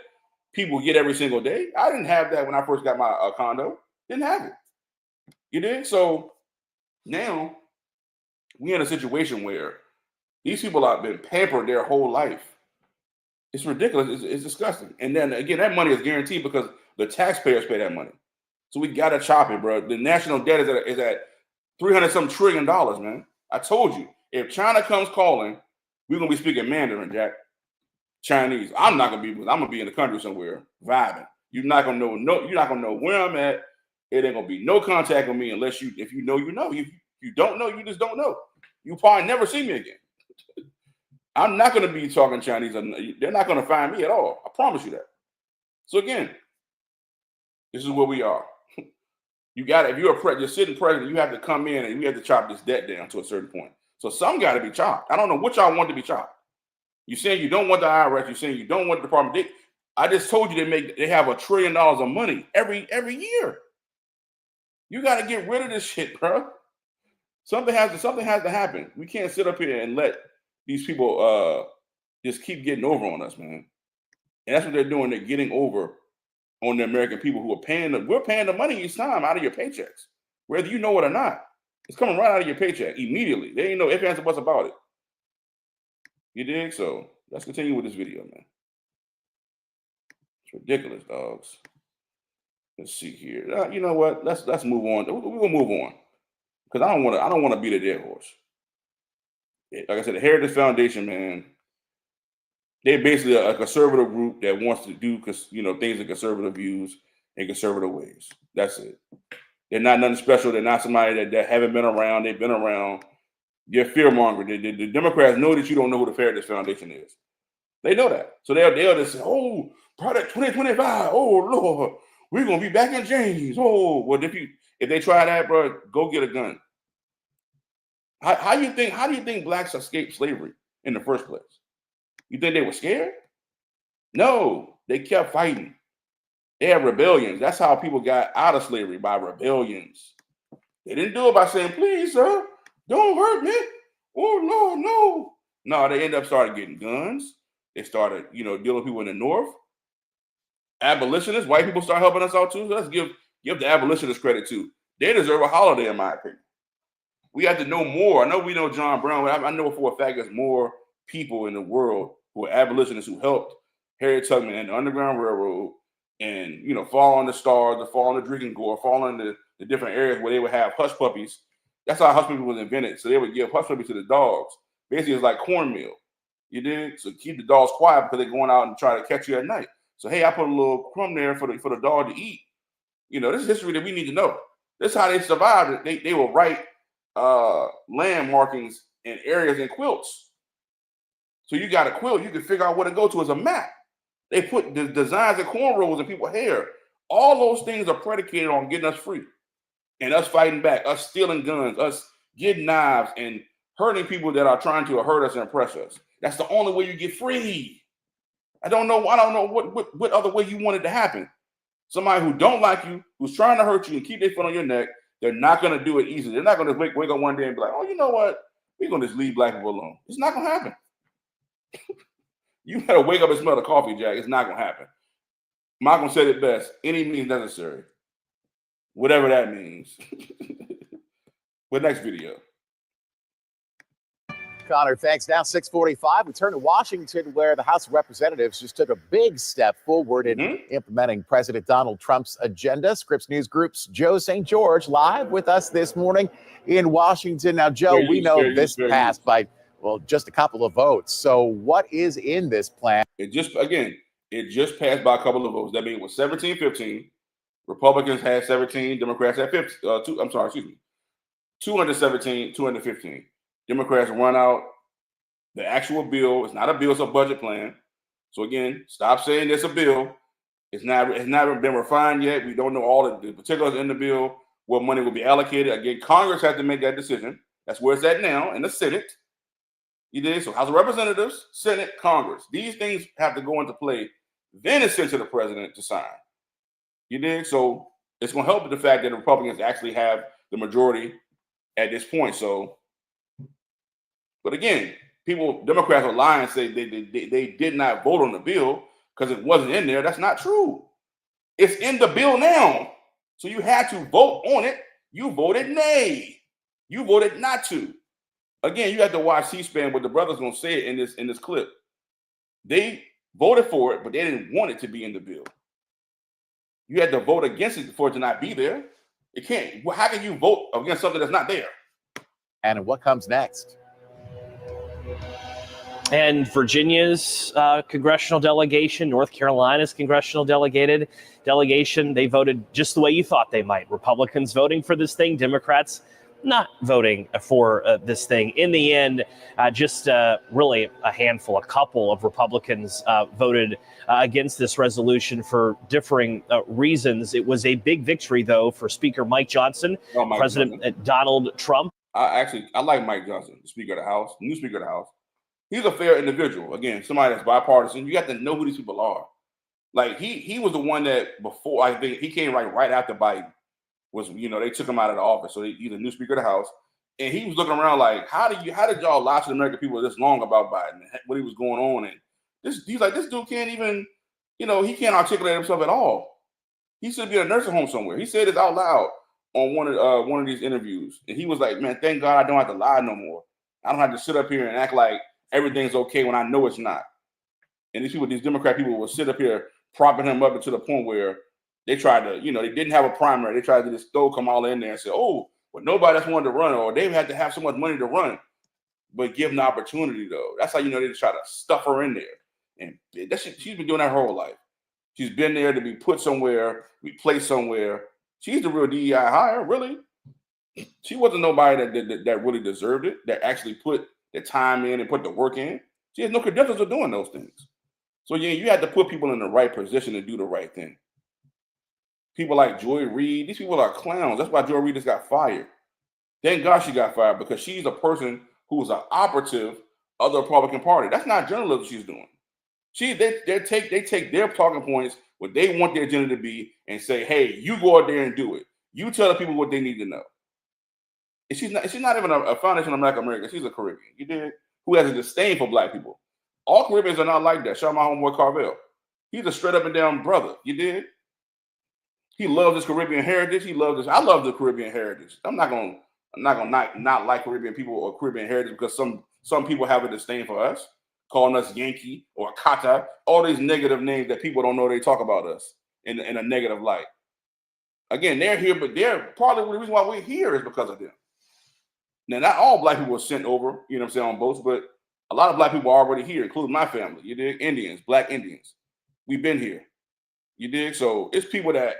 people get every single day. I didn't have that when I first got my condo. Didn't have it. You did? So now we're in a situation where these people have been pampered their whole life. It's ridiculous. It's disgusting. And then again, that money is guaranteed because the taxpayers pay that money. So we gotta chop it, bro. The national debt is at $300-some trillion, man. I told you, if China comes calling, we're gonna be speaking Mandarin, Jack. Chinese. I'm gonna be in the country somewhere vibing. You're not gonna know where I'm at. It ain't gonna be no contact with me unless if you know, you know. If you don't know, you just don't know. You probably never see me again. I'm not gonna be talking Chinese. They're not gonna find me at all. I promise you that. So again, this is where we are. You got if you're sitting president, you have to come in and you have to chop this debt down to a certain point. So some got to be chopped. I don't know what y'all want to be chopped. You're saying you don't want the IRS. You're saying you don't want the department. I just told you they have $1 trillion of money every year. You got to get rid of this shit, bro. Something has to happen. We can't sit up here and let these people just keep getting over on us, man. And that's what they're doing. They're getting over on the American people who are paying. We're paying the money each time out of your paychecks, whether you know it or not. It's coming right out of your paycheck immediately. There ain't no ifs, ands, or buts about it. You dig? So let's continue with this video, man. It's ridiculous, dogs. Let's see here. You know what? Let's move on. We're gonna move on because I don't want to beat a dead horse. Like I said, the Heritage Foundation, man. They're basically a conservative group that wants to do things in conservative views and conservative ways. That's it. They're not nothing special. They're not somebody that haven't been around. They've been around. You're fear-mongering. The Democrats know that you don't know who the Heritage Foundation is. They know that. So they'll just say, oh, product 2025. Oh, Lord, we're going to be back in James. Oh, well, if they try that, bro, go get a gun. How do you think blacks escaped slavery in the first place? You think they were scared? No, they kept fighting. They had rebellions. That's how people got out of slavery, by rebellions. They didn't do it by saying, please, sir, don't hurt me. Oh, Lord, no. No, they ended up started getting guns. They started, dealing with people in the North. Abolitionists, white people start helping us out too. So let's give the abolitionists credit too. They deserve a holiday, in my opinion. We have to know more. I know we know John Brown, but I know for a fact there's more people in the world who are abolitionists who helped Harriet Tubman and the Underground Railroad and, fall on the stars, or fall on the drinking gore, fall on the different areas where they would have hush puppies. That's how hush puppies was invented. So they would give hush puppies to the dogs. Basically, it's like cornmeal. You did? So keep the dogs quiet because they're going out and try to catch you at night. So, hey, I put a little crumb there for the dog to eat. This is history that we need to know. This is how they survived. They will write land markings in areas in quilts. So you got a quilt, you can figure out where to go to as a map. They put the designs of cornrows in people's hair. All those things are predicated on getting us free and us fighting back, us stealing guns, us getting knives and hurting people that are trying to hurt us and oppress us. That's the only way you get free. I don't know what other way you want it to happen. Somebody who don't like you, who's trying to hurt you and keep their foot on your neck, they're not going to do it easily. They're not going to wake up one day and be like, oh, you know what? We're going to just leave black people alone. It's not going to happen. You got to wake up and smell the coffee, Jack. It's not going to happen. Malcolm said it best. Any means necessary. Whatever that means. But next video. Connor, thanks. Now 6:45. We turn to Washington, where the House of Representatives just took a big step forward in implementing President Donald Trump's agenda. Scripps News Group's Joe St. George live with us this morning in Washington. Now, Joe, we know this passed by, just a couple of votes. So what is in this plan? It just passed by a couple of votes. That means it was 17-15. Republicans had 17. Democrats had 217, 215. Democrats run out the actual bill. It's not a bill, it's a budget plan. So again, stop saying it's a bill. It's not been refined yet. We don't know all the particulars in the bill, what money will be allocated. Again, Congress has to make that decision. That's where it's at now in the Senate. You did. So House of Representatives, Senate, Congress. These things have to go into play. Then it's sent to the president to sign. You did. So it's going to help with the fact that the Republicans actually have the majority at this point. So, but again, Democrats are lying and say they did not vote on the bill because it wasn't in there. That's not true. It's in the bill now. So you had to vote on it. You voted nay. You voted not to. Again, you have to watch C-SPAN, but the brother's going to say it in this clip. They voted for it, but they didn't want it to be in the bill. You had to vote against it for it to not be there. It can't. How can you vote against something that's not there? And what comes next? And Virginia's congressional delegation, North Carolina's congressional delegation, they voted just the way you thought they might. Republicans voting for this thing, Democrats not voting for this thing. In the end, just really a handful, a couple of Republicans voted against this resolution for differing reasons. It was a big victory, though, for Speaker Mike Johnson, President Donald Trump. I like Mike Johnson, the Speaker of the House, new Speaker of the House. He's a fair individual. Again, somebody that's bipartisan. You got to know who these people are. Like he was the one that before, I think he came right after Biden was, they took him out of the office. So he's the new Speaker of the House. And he was looking around like, how did y'all lie to the American people this long about Biden and what he was going on? And he's like, this dude can't even, he can't articulate himself at all. He should be in a nursing home somewhere. He said this out loud on one of these interviews. And he was like, man, thank God I don't have to lie no more. I don't have to sit up here and act like everything's okay when I know it's not. And these Democrat people will sit up here propping him up to the point where they tried to, they didn't have a primary. They tried to just throw Kamala in there and say, oh, but nobody else wanted to run, or they had to have so much money to run. But give them the opportunity, though. That's how they try to stuff her in there. And she's been doing that her whole life. She's been there to be put somewhere, be placed somewhere. She's the real DEI hire, really. She wasn't nobody that really deserved it, that actually put the time in and put the work in. She has no credentials of doing those things. So yeah, you have to put people in the right position to do the right thing. People like Joy Reid, these people are clowns. That's why Joy Reid just got fired. Thank God she got fired, because she's a person who is an operative of the Republican Party. That's not journalism she's doing. They take their talking points, what they want their agenda to be, and say, hey, you go out there and do it. You tell the people what they need to know. And she's not even a foundation of Black America. She's a Caribbean. You did? Who has a disdain for Black people. All Caribbeans are not like that. Shout out my homeboy Carvel. He's a straight up and down brother. You did? He loves his Caribbean heritage. He loves this. I love the Caribbean heritage. I'm not gonna not like Caribbean people or Caribbean heritage because some people have a disdain for us, calling us Yankee or Kata, all these negative names that people don't know they talk about us in a negative light. Again, they're here, but they're probably the reason why we're here is because of them. Now, not all Black people were sent over, on boats, but a lot of Black people are already here, including my family. You dig? Indians, Black Indians. We've been here. You dig? So it's people that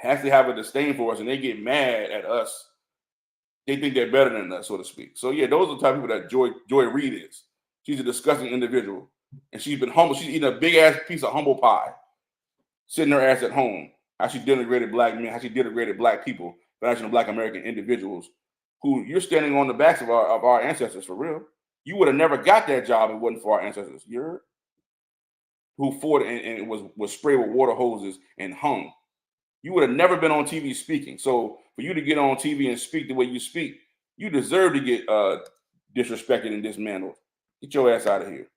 actually have a disdain for us and they get mad at us. They think they're better than us, so to speak. So yeah, those are the type of people that Joy Reid is. She's a disgusting individual. And she's been humble. She's eating a big ass piece of humble pie, sitting her ass at home. How she denigrated Black men, how she denigrated Black people, foundational Black American individuals who you're standing on the backs of our ancestors for real. You would have never got that job if it wasn't for our ancestors. You heard? Who fought and was sprayed with water hoses and hung. You would have never been on TV speaking. So for you to get on TV and speak the way you speak, you deserve to get disrespected and dismantled. Get your ass out of here.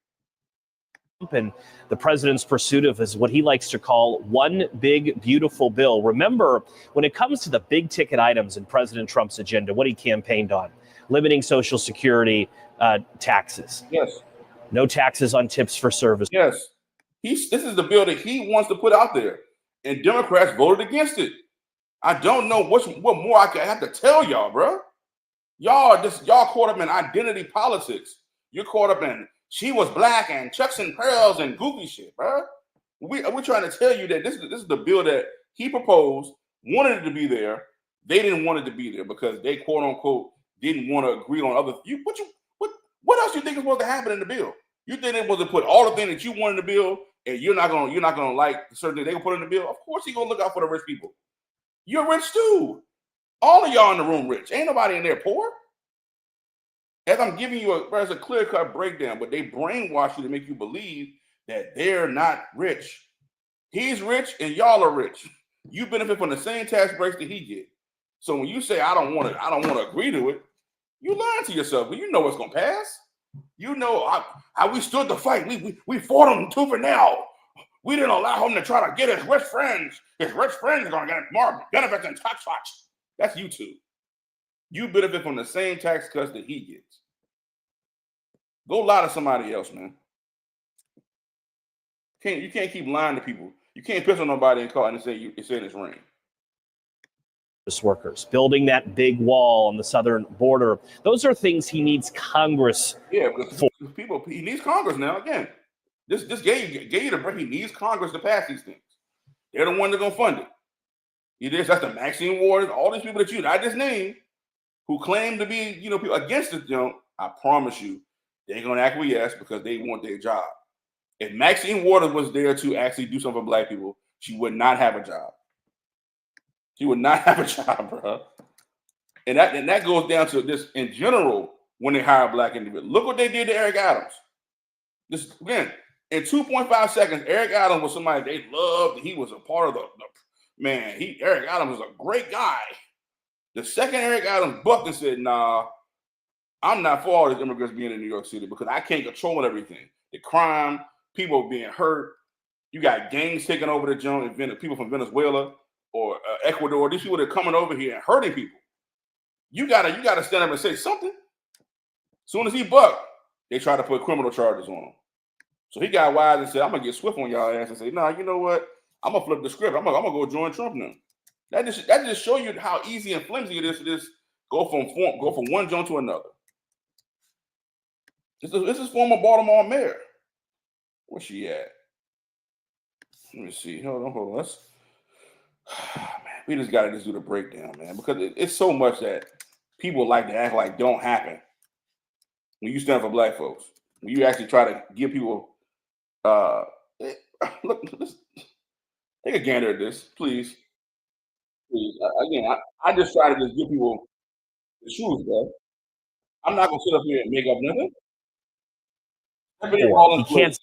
And the president's pursuit of is what he likes to call one big, beautiful bill. Remember, when it comes to the big ticket items in President Trump's agenda, what he campaigned on, limiting Social Security taxes. Yes. No taxes on tips for service. Yes. This is the bill that he wants to put out there. And Democrats voted against it. I don't know what more I have to tell y'all, bro. Y'all caught up in identity politics. You're caught up in she was Black and Chucks and pearls and goofy shit, bro. We're trying to tell you that this is the bill that he proposed, wanted it to be there. They didn't want it to be there because they quote unquote didn't want to agree on other. What else you think is supposed to happen in the bill? You think they was to put all the things that you want in the bill, and you're not gonna like certain things they gonna put in the bill? Of course, he's gonna look out for the rich people. You're rich too. All of y'all in the room rich. Ain't nobody in there poor. As I'm giving you a clear-cut breakdown, but they brainwash you to make you believe that they're not rich. He's rich and y'all are rich. You benefit from the same tax breaks that he get. So when you say I don't want to agree to it, you lying to yourself, but you know what's gonna pass. You know how we stood the fight. We fought him tooth and nail. We didn't allow him to try to get his rich friends. His rich friends are gonna get more benefits than tax cuts. That's you two. You benefit from the same tax cuts that he gets. Go lie to somebody else, man. You can't keep lying to people. You can't piss on nobody and call and say it's in his ring. Workers building that big wall on the southern border. Those are things he needs Congress. Yeah, because he needs Congress now. Again, this gave you the break. He needs Congress to pass these things. They're the ones that are gonna fund it. That's the Maxine Ward, all these people that I just named, who claim to be people against this junk. I promise you, they're gonna acquiesce because they want their job. If Maxine Waters was there to actually do something for black people, she would not have a job. She would not have a job, bro. And that goes down to this in general when they hire black individuals. Look what they did to Eric Adams. This again, in 2.5 seconds, Eric Adams was somebody they loved. He was a part of the man. Eric Adams was a great guy. The second Eric Adams bucked and said, "Nah, I'm not for all these immigrants being in New York City because I can't control everything. The crime, people being hurt. You got gangs taking over the joint, people from Venezuela or Ecuador. These people that are coming over here and hurting people. You gotta stand up and say something." As soon as he bucked, they tried to put criminal charges on him. So he got wise and said, "I'm gonna get swift on y'all ass and say, nah, you know what? I'm gonna flip the script. I'm gonna go join Trump now." That just show you how easy and flimsy it is to just go from one joint to another. This is former Baltimore mayor. Where's she at? Let me see. Hold on. Man, we just gotta do the breakdown, man, because it's so much that people like to act like don't happen when you stand for black folks. When you actually try to give people, look, take a gander at this, please. Please. Again, I just try to just give people the truth, bro. I'm not gonna sit up here and make up nothing. Stephanie Rollins Blake.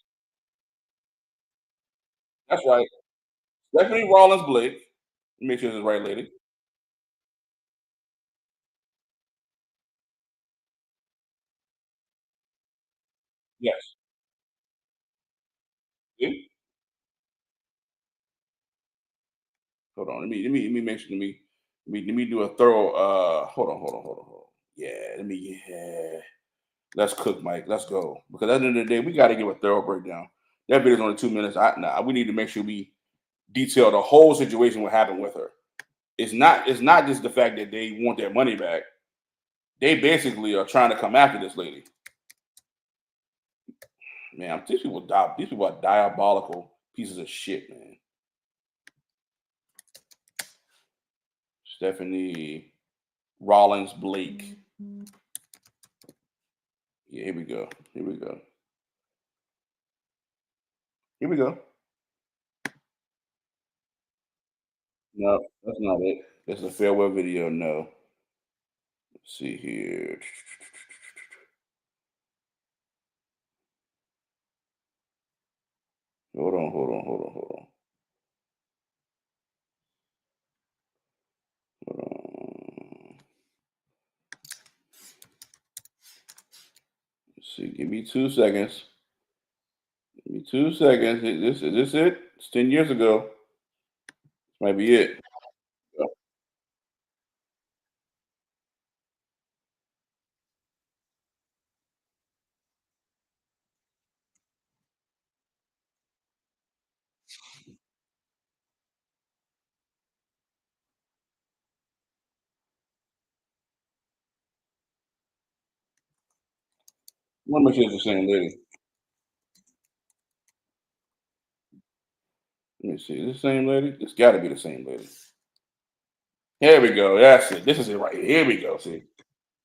That's right. Stephanie Rollins Blake. Make sure it's the right lady. Yes. See? Hold on. Let me make sure. Let me do a thorough. Hold on. Yeah. Let's cook, Mike. Let's go. Because at the end of the day, we got to give a thorough breakdown. That video's only 2 minutes. We need to make sure we detail the whole situation, what happened with her. It's not just the fact that they want their money back. They basically are trying to come after this lady. Man, these people are diabolical pieces of shit, man. Stephanie Rollins Blake. Yeah, here we go. No, that's not it. That's a farewell video. No. Let's see here. Hold on. Let's see, give me 2 seconds. Is this it? It's 10 years ago. This might be it. I want to make sure it's the same lady. Let me see. Is this the same lady? It's got to be the same lady. Here we go. That's it. This is it right here. Here we go. See,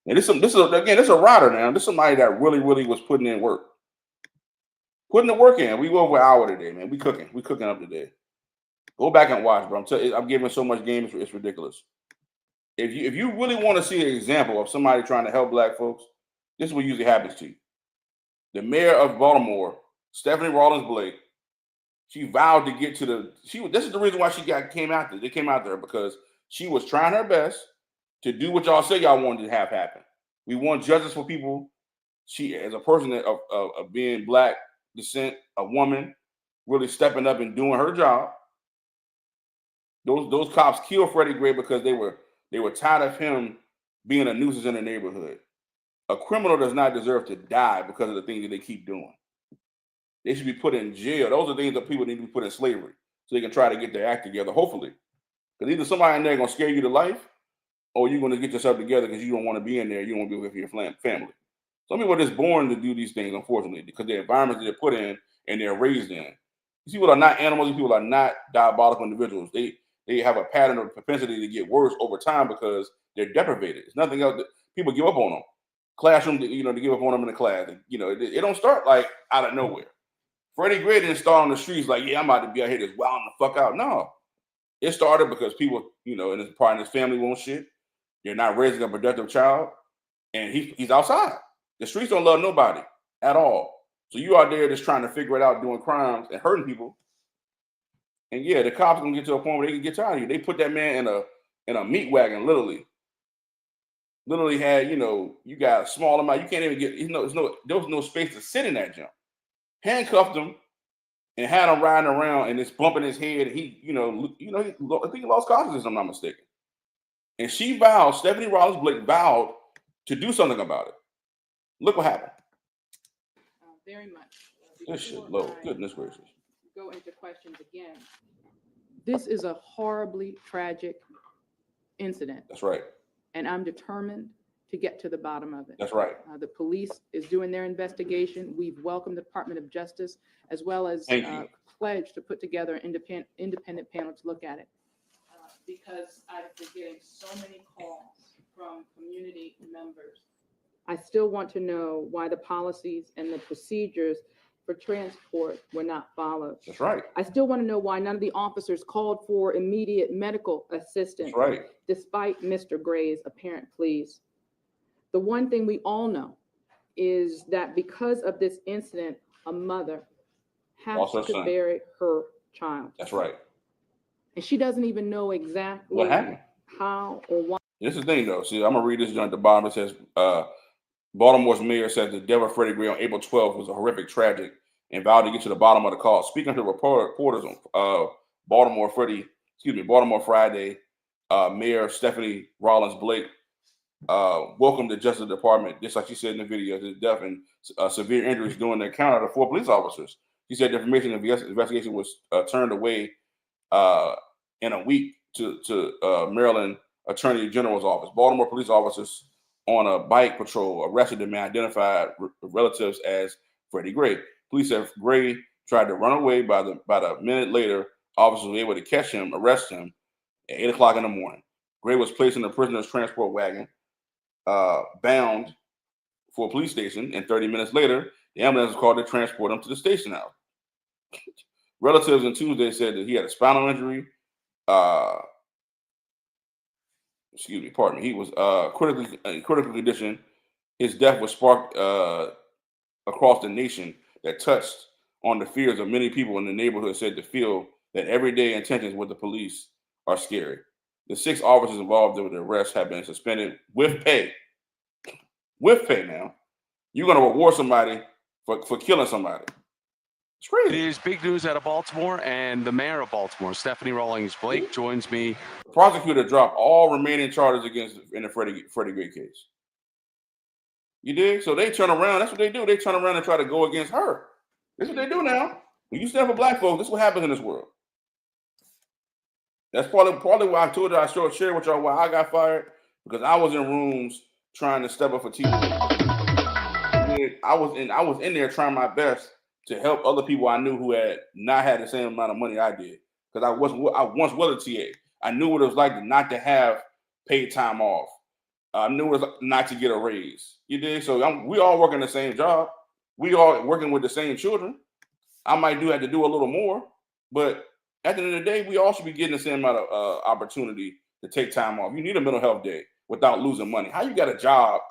and this is a rider now. This is somebody that really was putting in work, putting the work in. We over an hour today, man. We cooking up today. Go back and watch, bro. I'm giving so much game. It's ridiculous. If you really want to see an example of somebody trying to help black folks, this is what usually happens to you. The mayor of Baltimore, Stephanie Rawlings Blake, she vowed to get to this is the reason why came after. They came after her because she was trying her best to do what y'all say y'all wanted to have happen. We want justice for people. She, as a person of being black descent, a woman, really stepping up and doing her job. Those cops killed Freddie Gray because they were tired of him being a nuisance in the neighborhood. A criminal does not deserve to die because of the things that they keep doing. They should be put in jail. Those are things that people need to be put in slavery so they can try to get their act together, hopefully. Because either somebody in there going to scare you to life or you're going to get yourself together because you don't want to be in there. You don't want to be with your family. Some people are just born to do these things, unfortunately, because the environments that they're put in and they're raised in. These people are not animals. These people are not diabolical individuals. They have a pattern of propensity to get worse over time because they're deprivated. It's nothing else. People give up on them. Classroom, to give up on them in the class. It don't start like out of nowhere. Freddie Gray didn't start on the streets like, yeah, I'm about to be out here just wilding the fuck out. No. It started because people, and his part of his family won't shit. They're not raising a productive child. And he's outside. The streets don't love nobody at all. So you out there just trying to figure it out, doing crimes and hurting people. And yeah, the cops gonna get to a point where they can get tired of you. They put that man in a meat wagon, literally. Literally had, you got a small amount. You can't even get, there was no space to sit in that jump. Handcuffed him and had him riding around and it's bumping his head. He, I think he lost consciousness, if I'm not mistaken. And Stephanie Rawlings Blake vowed to do something about it. Look what happened. Very much. This shit low. Goodness gracious. Go into questions again. This is a horribly tragic incident. That's right. And I'm determined to get to the bottom of it. That's right. The police is doing their investigation. We've welcomed the Department of Justice as well as pledged to put together an independent panel to look at it. Because I've been getting so many calls from community members. I still want to know why the policies and the procedures for transport were not followed. That's right. I still want to know why none of the officers called for immediate medical assistance. That's right. Despite Mr. Gray's apparent pleas. The one thing we all know is that because of this incident, a mother has to bury her child. That's right. And she doesn't even know exactly what happened, how or why. This is the thing, though. See, I'm gonna read this joint at the bottom. It says, Baltimore's mayor said the death of Freddie Gray on April 12th was a horrific tragedy and vowed to get to the bottom of the cause. Speaking to reporters on Baltimore Friday, Mayor Stephanie Rawlings Blake welcomed the Justice Department, just like she said in the video, to death and severe injuries during the encounter of 4 police officers. She said the information of the investigation was turned away in a week to Maryland Attorney General's office. Baltimore police officers on a bike patrol arrested the man identified relatives as Freddie Gray. Police said Gray tried to run away. About a minute later, officers were able to catch him, arrest him at 8 o'clock in the morning. Gray was placed in a prisoner's transport wagon, bound for a police station, and 30 minutes later, the ambulance was called to transport him to the station house. Relatives on Tuesday said that he had a spinal injury. He was critical condition. His death was sparked across the nation that touched on the fears of many people in the neighborhood, said to feel that everyday intentions with the police are scary. The 6 officers involved with the arrest have been suspended with pay. With pay now. You're going to reward somebody for killing somebody. It's crazy. It is big news out of Baltimore, and the mayor of Baltimore, Stephanie Rawlings Blake, joins me. The prosecutor dropped all remaining charges in the Freddie Gray case. You dig? So they turn around. That's what they do. They turn around and try to go against her. That's what they do now. When you stand for black folks, this is what happens in this world. That's probably why I told you I shared with y'all why I got fired, because I was in rooms trying to step up for TV. I was in there trying my best to help other people I knew who had not had the same amount of money I did. Because I once was a TA. I knew what it was like not to have paid time off. I knew what it was like not to get a raise. You did? So we all working the same job. We all working with the same children. I might have to do a little more, but at the end of the day, we all should be getting the same amount of opportunity to take time off. You need a mental health day without losing money. How you got a job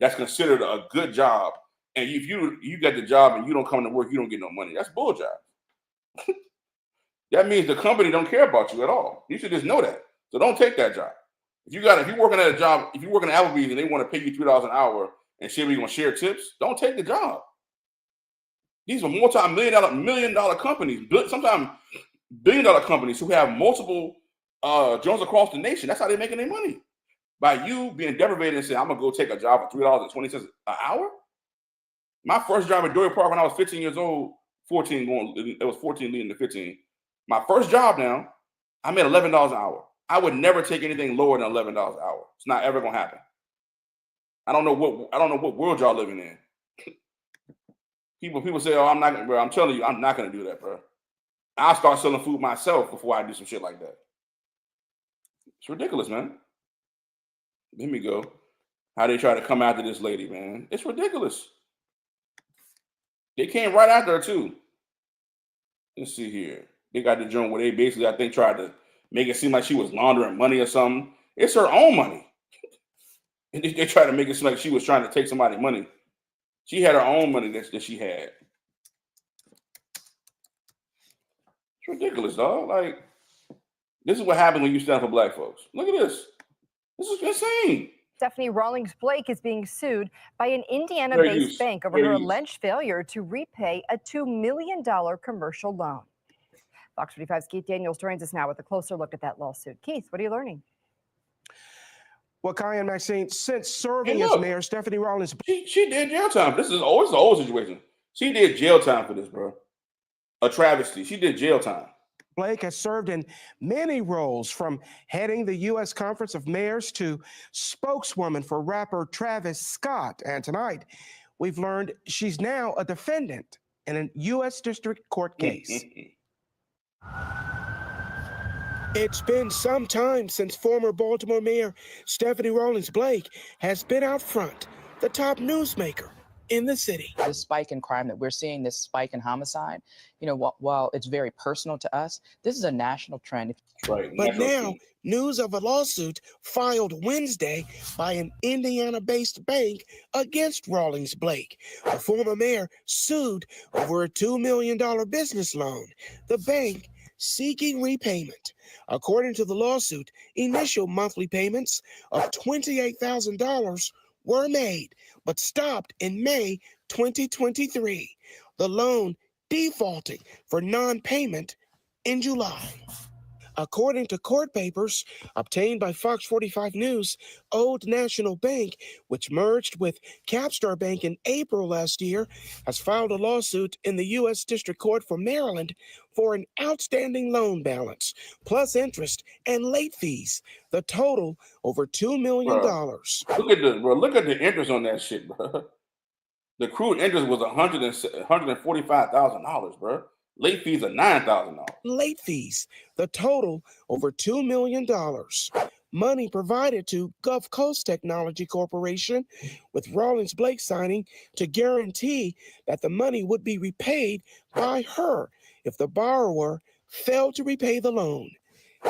that's considered a good job, and if you got the job and you don't come to work, you don't get no money? That's bull job. That means the company don't care about you at all. You should just know that. So don't take that job. If you're working at a job, if you're working at Applebee's and they want to pay you $3 an hour and shit, we're gonna share tips, don't take the job. These are million dollar companies, sometimes billion-dollar companies who have multiple joints across the nation. That's how they're making their money. By you being deprivated and saying, I'm gonna go take a job for $3.20 an hour. My first job at Doyle Park when I was 15 years old, 14 leading to 15. My first job now, I made $11 an hour. I would never take anything lower than $11 an hour. It's not ever gonna happen. I don't know what world y'all living in. People say, "Oh, I'm not gonna," bro. I'm telling you, I'm not gonna do that, bro. I'll start selling food myself before I do some shit like that. It's ridiculous, man. Let me go. How they try to come after this lady, man. It's ridiculous. They came right after her, too. Let's see here. They got the joint where they basically, I think, tried to make it seem like she was laundering money or something. It's her own money. And they tried to make it seem like she was trying to take somebody's money. She had her own money that she had. It's ridiculous, dog. Like, this is what happens when you stand for black folks. Look at this. This is insane. Stephanie Rawlings Blake is being sued by an Indiana-based bank over her alleged failure to repay a $2 million commercial loan. Fox 45's Keith Daniels joins us now with a closer look at that lawsuit. Keith, what are you learning? Well, Kai and Maxine, since serving as mayor, Stephanie Rawlings... She did jail time. This is always the old situation. She did jail time for this, bro. A travesty. She did jail time. Blake has served in many roles, from heading the U.S. Conference of Mayors to spokeswoman for rapper Travis Scott. And tonight, we've learned she's now a defendant in a U.S. District Court case. It's been some time since former Baltimore Mayor Stephanie Rawlings Blake has been out front, the top newsmaker in the city. This spike in crime that we're seeing, this spike in homicide, you know, while it's very personal to us, this is a national trend. Right. But now, news of a lawsuit filed Wednesday by an Indiana-based bank against Rawlings Blake. The former mayor sued over a $2 million business loan, the bank seeking repayment. According to the lawsuit, initial monthly payments of $28,000 were made, but stopped in May 2023. The loan defaulting for non-payment in July. According to court papers obtained by Fox 45 News, Old National Bank, which merged with Capstar Bank in April last year, has filed a lawsuit in the U.S. District Court for Maryland for an outstanding loan balance, plus interest and late fees. The total over $2 million. Look at the interest on that shit, bro. The accrued interest was $145,000, bro. Late fees are $9,000. Late fees. The total over $2 million. Money provided to Gulf Coast Technology Corporation, with Rawlings Blake signing to guarantee that the money would be repaid by her if the borrower failed to repay the loan.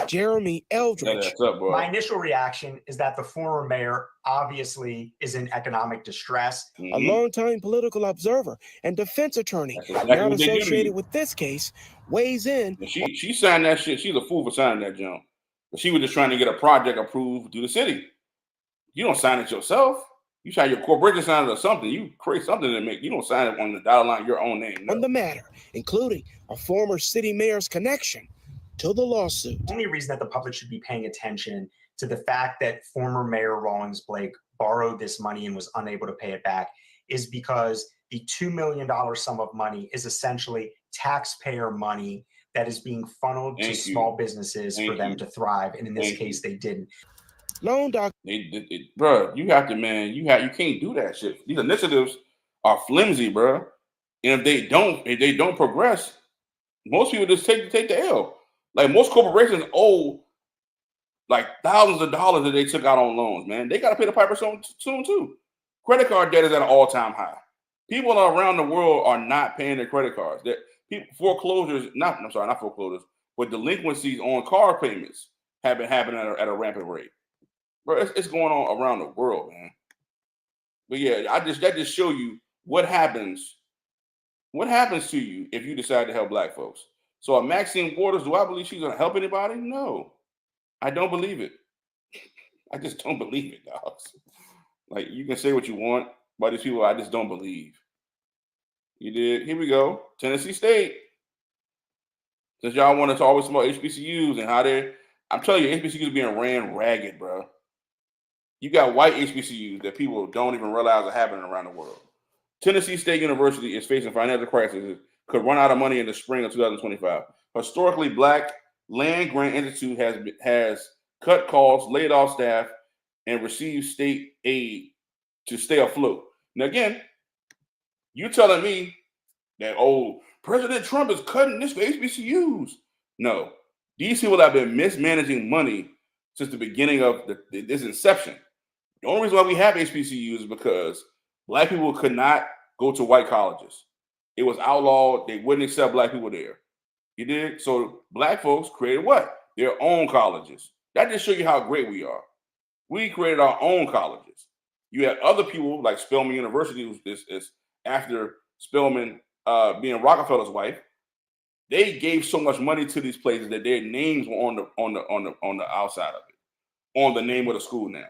Jeremy Eldridge. My initial reaction is that the former mayor obviously is in economic distress. A longtime political observer and defense attorney not associated with this case weighs in. She signed that shit. She's a fool for signing that junk. But she was just trying to get a project approved through the city. You don't sign it yourself. You sign your corporation sign it or something. You create something to make. You don't sign it on the dotted line your own name. No. On the matter, including a former city mayor's connection to the lawsuit. The only reason that the public should be paying attention to the fact that former Mayor Rawlings Blake borrowed this money and was unable to pay it back is because the $2 million sum of money is essentially taxpayer money that is being funneled to small businesses for them to thrive. And in this case, they didn't. Loan doc. Bro, you have to, man, you can't do that shit. These initiatives are flimsy, bro. And if they don't progress, most people just take the L. Like, most corporations owe like thousands of dollars that they took out on loans, man. They got to pay the piper soon too. Credit card debt is at an all-time high. People around the world are not paying their credit cards. Not foreclosures, but delinquencies on car payments have been happening at a rampant rate. Bro, it's going on around the world, man. But yeah, that just show you what happens. What happens to you if you decide to help black folks? So Maxine Waters, do I believe she's gonna help anybody? No, I don't believe it. I just don't believe it, dogs. Like, you can say what you want about these people, I just don't believe. You did. Here we go. Tennessee State. Since y'all want to always talk about HBCUs and how I'm telling you, HBCUs being ran ragged, bro. You got white HBCUs that people don't even realize are happening around the world. Tennessee State University is facing financial crisis, could run out of money in the spring of 2025. Historically black land grant institute has cut costs, laid off staff, and received state aid to stay afloat. Now again, you telling me that President Trump is cutting this for HBCUs? No, these people have been mismanaging money since the beginning of this inception. The only reason why we have HBCUs is because black people could not go to white colleges. It was outlawed. They wouldn't accept black people there. You did? So black folks created what? Their own colleges. That just shows you how great we are. We created our own colleges. You had other people like Spelman University, who is after Spelman being Rockefeller's wife. They gave so much money to these places that their names were on the outside of it, on the name of the school now.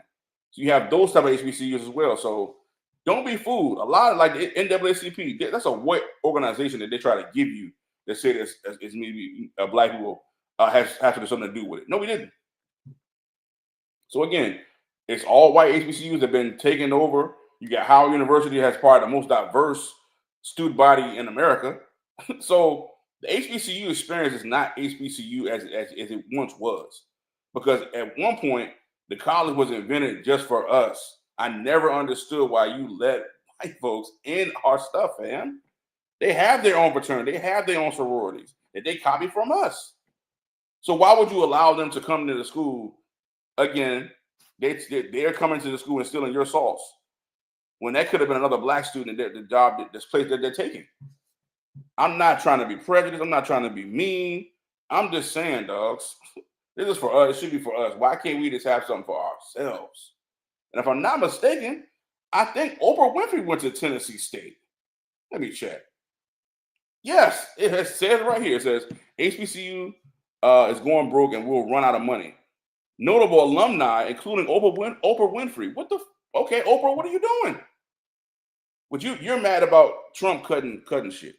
So you have those type of HBCUs as well. So don't be fooled. A lot of like the NAACP, that's a white organization that they try to give you that say this is maybe black people have to do something to do with it. No, we didn't. So again, it's all white HBCUs that have been taken over. You got Howard University has probably the most diverse student body in America. So the HBCU experience is not HBCU as it once was. Because at one point, the college was invented just for us. I never understood why you let white folks in our stuff, fam. They have their own fraternity. They have their own sororities that they copy from us. So why would you allow them to come to the school? Again, they're coming to the school and stealing your sauce. When that could have been another black student at the job, this place that they're taking. I'm not trying to be prejudiced. I'm not trying to be mean. I'm just saying, dogs, this is for us. It should be for us. Why can't we just have something for ourselves? And if I'm not mistaken, I think Oprah Winfrey went to Tennessee State. Let me check. Yes, it says right here. It says HBCU is going broke and will run out of money. Notable alumni, including Oprah Winfrey. Okay, Oprah, what are you doing? But you're mad about Trump cutting shit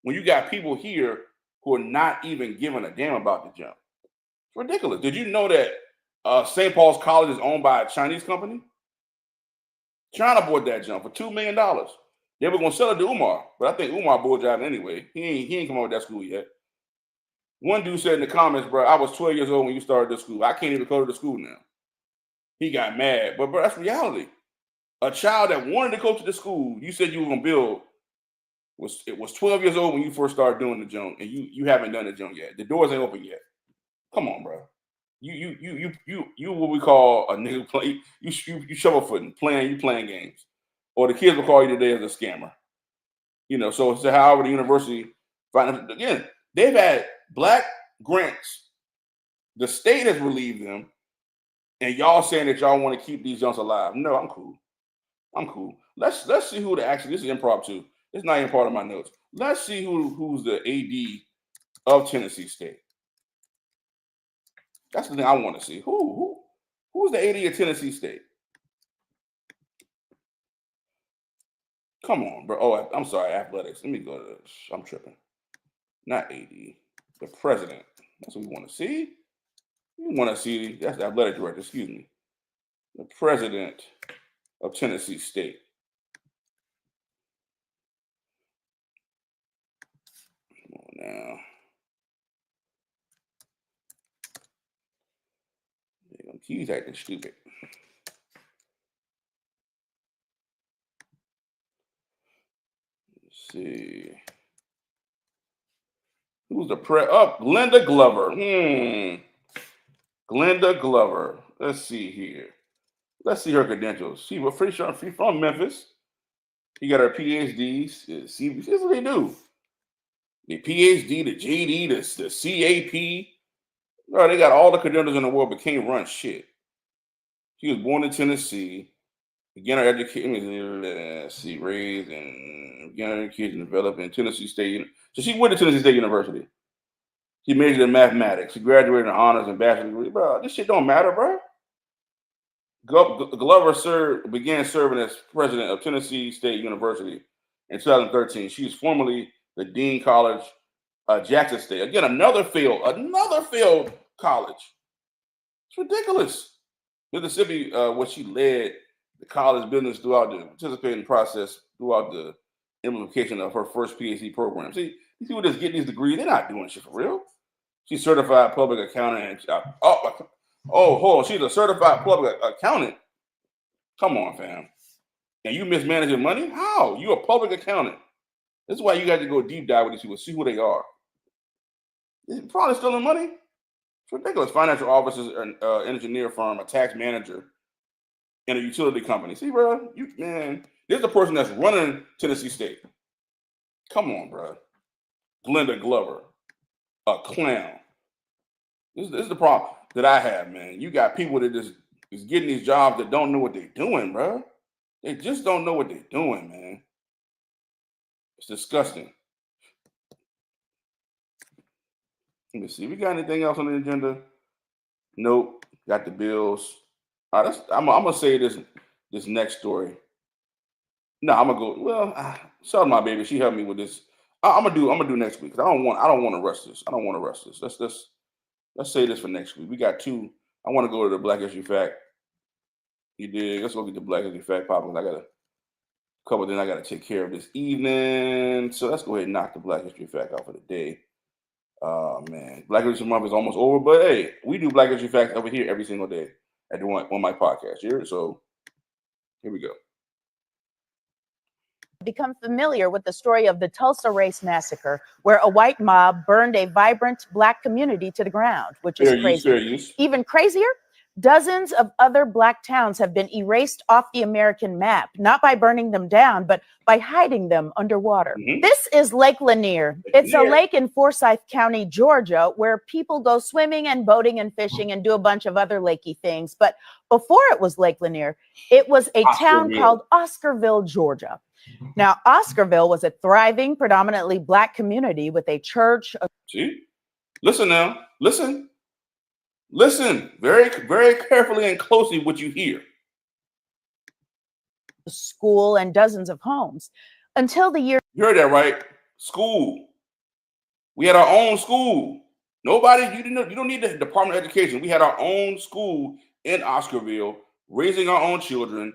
when you got people here who are not even giving a damn about the jump. It's ridiculous. Did you know that St. Paul's College is owned by a Chinese company? China bought that jump for $2 million. They were going to sell it to Umar, but I think Umar bought it anyway. He ain't come out with that school yet. One dude said in the comments, bro, I was 12 years old when you started this school. I can't even go to the school now. He got mad, but bro, that's reality. A child that wanted to go to the school you said you were going to build was 12 years old when you first started doing the jump, and you haven't done the jump yet. The doors ain't open yet. Come on, bro. You what we call a nigga play. You shovel footing, playing games, or the kids will call you today as a scammer. You know, so it's Howard University. Again, they've had black grants. The state has relieved them, and y'all saying that y'all want to keep these junks alive. No, I'm cool. I'm cool. Let's see who this is improv too. It's not even part of my notes. Let's see who's the AD of Tennessee State. That's the thing I want to see. Who's the AD of Tennessee State? Come on, bro. Oh, I'm sorry, athletics. Let me go to this. I'm tripping. Not AD. The president. That's what we want to see. We want to see. That's the athletic director. Excuse me. The president of Tennessee State. Come on now. He's acting stupid. Let's see. Who's the Glenda Glover. Glenda Glover. Let's see here. Let's see her credentials. She's pretty sure she's from Memphis. She got her PhDs. See, this is what they do. The PhD, the JD, the CAP. Bro, they got all the credentials in the world, but can't run shit. She was born in Tennessee. Began her education, let's see, raised and began her education developed in Tennessee State. So she went to Tennessee State University. She majored in mathematics. She graduated in honors and bachelor's degree. Bro, this shit don't matter, bro. Glover began serving as president of Tennessee State University in 2013. She was formerly the Dean College, Jackson State. Again, another failed college. It's ridiculous. Mississippi, where she led the college business throughout the participating process throughout the implementation of her first PhD program. See, these people just get these degrees, they're not doing shit for real. She's certified public accountant. Hold on. She's a certified public accountant. Come on, fam. And you mismanaging money? How? You a public accountant. This is why you got to go deep dive with these people, see who they are. They're probably stealing money. It's ridiculous. Financial officers, an engineer firm, a tax manager, and a utility company. See, bro, this is the person that's running Tennessee State. Come on, bro. Glenda Glover, a clown. This is the problem that I have, man. You got people that just is getting these jobs that don't know what they're doing, bro. They just don't know what they're doing, man. It's disgusting. Let me see. We got anything else on the agenda? Nope. Got the bills. All right, I'm gonna say this next story. No, I'm gonna go. Well, shout out my baby. She helped me with this. I'm gonna do next week because I don't want to rush this. I don't want to rush this. Let's say this for next week. We got two. I want to go to the Black History Fact. You did. Let's go get the Black History Fact pop because I got a couple things I got to take care of this evening. So let's go ahead and knock the Black History Fact out for the day. Man, Black History Month is almost over, but hey, we do Black History Facts over here every single day at the one my podcast here. So here we go. Become familiar with the story of the Tulsa Race Massacre, where a white mob burned a vibrant Black community to the ground, which is crazy. Even crazier, dozens of other Black towns have been erased off the American map, not by burning them down, but by hiding them underwater. This is Lake Lanier. It's a lake in Forsyth County, Georgia, where people go swimming and boating and fishing and do a bunch of other lakey things. But before it was Lake Lanier, it was a town called Oscarville, Georgia. Now, Oscarville was a thriving, predominantly Black community with a church. See? Listen now. Listen. Listen very, very carefully and closely what you hear. School and dozens of homes until the year. You heard that right? School. We had our own school. You don't need the Department of Education. We had our own school in Oscarville, raising our own children,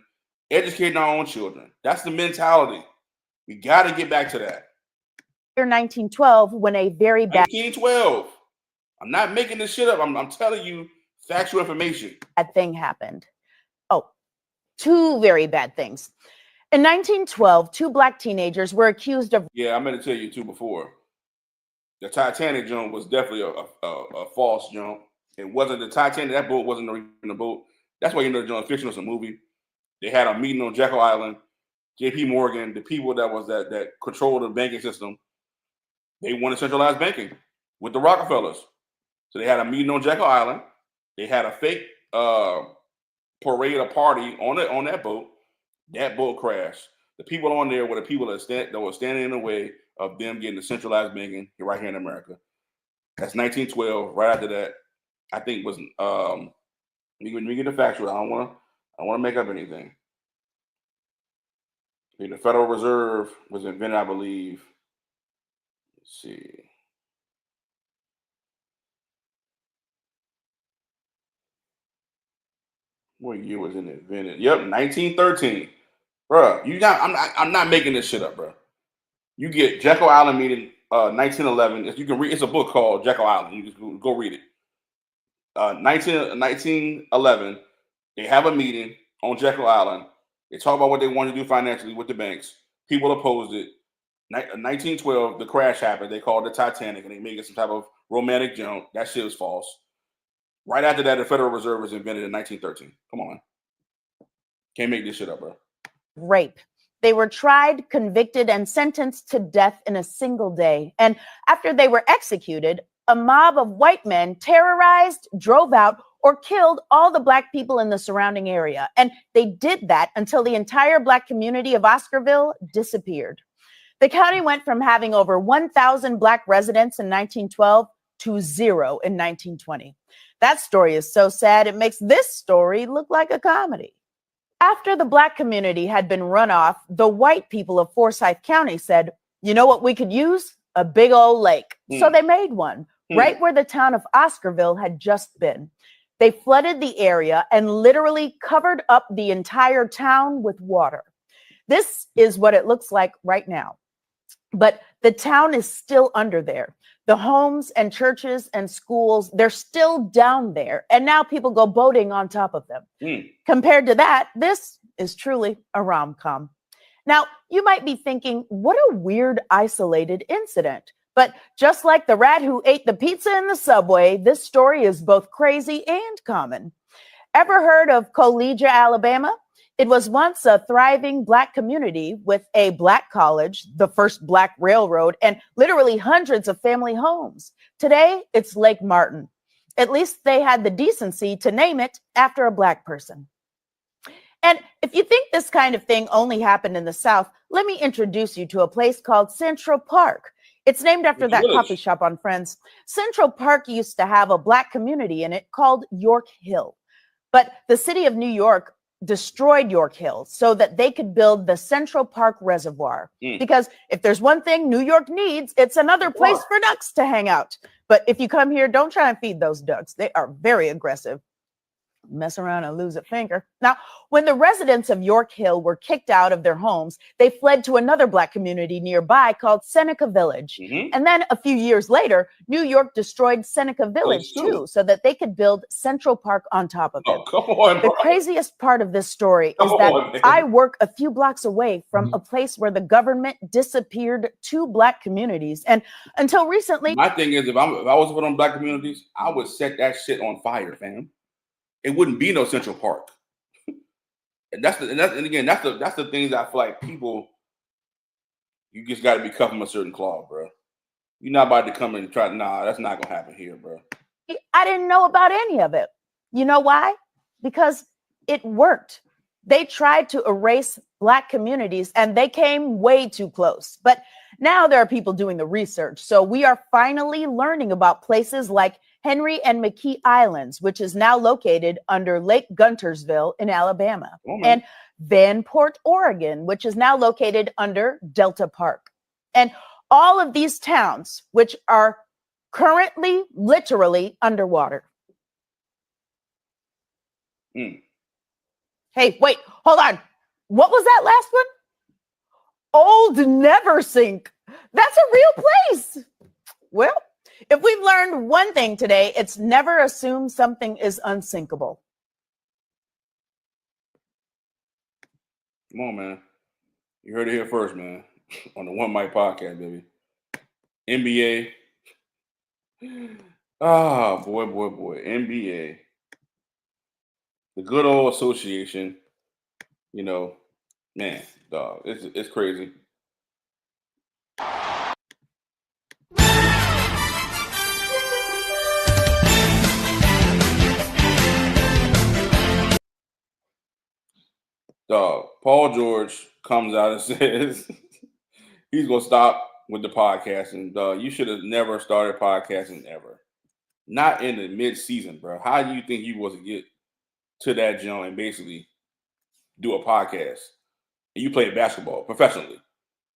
educating our own children. That's the mentality. We got to get back to that. Year 1912, when a very bad 1912. I'm not making this shit up. I'm telling you factual information. Bad thing happened. Oh, two very bad things. In 1912, two Black teenagers were accused of. Yeah, I meant to tell you too before. The Titanic jump was definitely a false jump. It wasn't the Titanic. That boat wasn't even a boat. That's why you know the jump fiction was a movie. They had a meeting on Jekyll Island. J.P. Morgan, the people that controlled the banking system, they wanted centralized banking with the Rockefellers. So they had a meeting on Jekyll Island. They had a fake parade or party on that boat. That boat crashed. The people on there were the people that were standing in the way of them getting the centralized banking right here in America. That's 1912. Right after that, I think was let me get the factual. I don't want to make up anything. The Federal Reserve was invented, I believe. Let's see. What year was it invented? Yep, 1913. Bruh, I'm not making this shit up, bro. You get Jekyll Island meeting 1911. You can read, it's a book called Jekyll Island. You just go read it. 1911, they have a meeting on Jekyll Island. They talk about what they want to do financially with the banks. People opposed it. 1912, the crash happened. They called it the Titanic, and they made it some type of romantic jump. That shit was false. Right after that, the Federal Reserve was invented in 1913. Come on. Can't make this shit up, bro. Rape. They were tried, convicted, and sentenced to death in a single day. And after they were executed, a mob of white men terrorized, drove out, or killed all the Black people in the surrounding area. And they did that until the entire Black community of Oscarville disappeared. The county went from having over 1,000 Black residents in 1912 to 0 in 1920. That story is so sad, it makes this story look like a comedy. After the Black community had been run off, the white people of Forsyth County said, you know what we could use? A big old lake. So they made one right where the town of Oscarville had just been. They flooded the area and literally covered up the entire town with water. This is what it looks like right now. But the town is still under there. The homes and churches and schools, they're still down there. And now people go boating on top of them. Compared to that, this is truly a rom-com. Now, you might be thinking, what a weird, isolated incident. But just like the rat who ate the pizza in the subway, this story is both crazy and common. Ever heard of Collegia, Alabama? It was once a thriving Black community with a Black college, the first Black railroad, and literally hundreds of family homes. Today, it's Lake Martin. At least they had the decency to name it after a Black person. And if you think this kind of thing only happened in the South, let me introduce you to a place called Central Park. It's named after that coffee shop on Friends. Central Park used to have a Black community in it called York Hill. But the city of New York destroyed York Hill so that they could build the Central Park Reservoir. Because if there's one thing New York needs, it's another place for ducks to hang out. But if you come here, don't try and feed those ducks. They are very aggressive. Mess around and lose a finger. Now, when the residents of York Hill were kicked out of their homes, they fled to another Black community nearby called Seneca Village. And then a few years later, New York destroyed Seneca Village too, so that they could build Central Park on top of it. Come on, the craziest part of this story is that I work a few blocks away from a place where the government disappeared 2 Black communities. And until recently, my thing is, if I was put on Black communities, I would set that shit on fire, fam. It wouldn't be no Central Park. And that's the things that I feel like people, you just got to be cut from a certain cloth, bro. You're not about to come and try. Nah, that's not gonna happen here, bro. I didn't know about any of it. You know why? Because it worked. They tried to erase Black communities and they came way too close. But now there are people doing the research. So we are finally learning about places like Henry and McKee Islands, which is now located under Lake Guntersville in Alabama, and Vanport, Oregon, which is now located under Delta Park. And all of these towns, which are currently literally underwater. Hey, wait, hold on. What was that last one? Old Neversink. That's a real place. Well, if we've learned one thing today, it's never assume something is unsinkable. Come on, man. You heard it here first, man. On the One Mic Podcast, baby. NBA. Ah, boy. NBA. The good old association. You know, man, dog. It's crazy. Dog, Paul George comes out and says he's gonna stop with the podcasting. Dog, you should have never started podcasting ever. Not in the mid-season, bro. How do you think you was to get to that joint and basically do a podcast? And you play basketball professionally.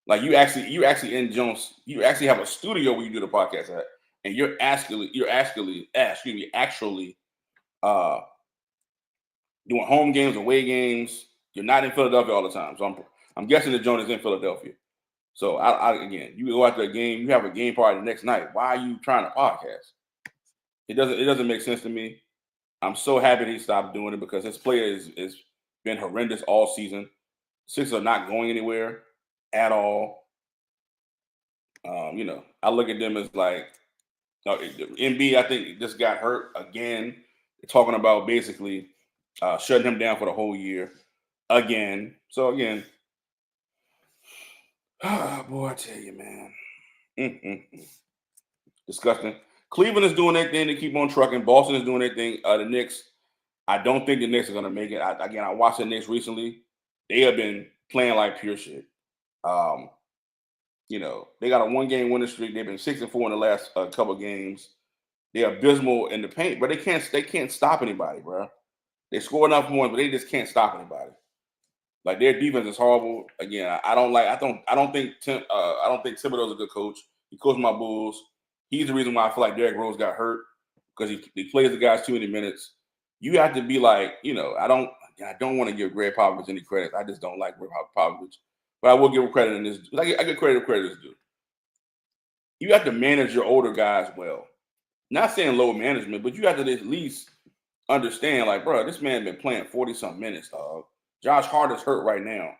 Like you actually in Jones, you actually have a studio where you do the podcast at, and you're actually doing home games, away games. You're not in Philadelphia all the time. So I'm guessing the joint is in Philadelphia. So again, you go out to a game, you have a game party the next night. Why are you trying to podcast? It doesn't make sense to me. I'm so happy he stopped doing it because his play is been horrendous all season. Sixers are not going anywhere at all. I look at them as like MB. I think just got hurt again. They're talking about basically shutting him down for the whole year again. So again, boy, I tell you, man, disgusting. Cleveland is doing their thing to keep on trucking. Boston is doing their thing. The Knicks, I don't think the Knicks are going to make it. I watched the Knicks recently. They have been playing like pure shit. You know, they got a 1-game winning streak. They've been 6-4 in the last couple of games. They're abysmal in the paint, but they can't stop anybody, bro. They score enough points, but they just can't stop anybody. Like their defense is horrible. Again, I don't think Thibodeau's a good coach. He coached my Bulls. He's the reason why I feel like Derrick Rose got hurt because he plays the guys too many minutes. You have to be like, you know, I don't want to give Greg Popovich any credit. I just don't like Greg Popovich, but I will give him credit in this. I give credit where credit is due. You have to manage your older guys well. Not saying low management, but you have to at least understand, like, bro, this man been playing 40-something minutes, dog. Josh Hart is hurt right now.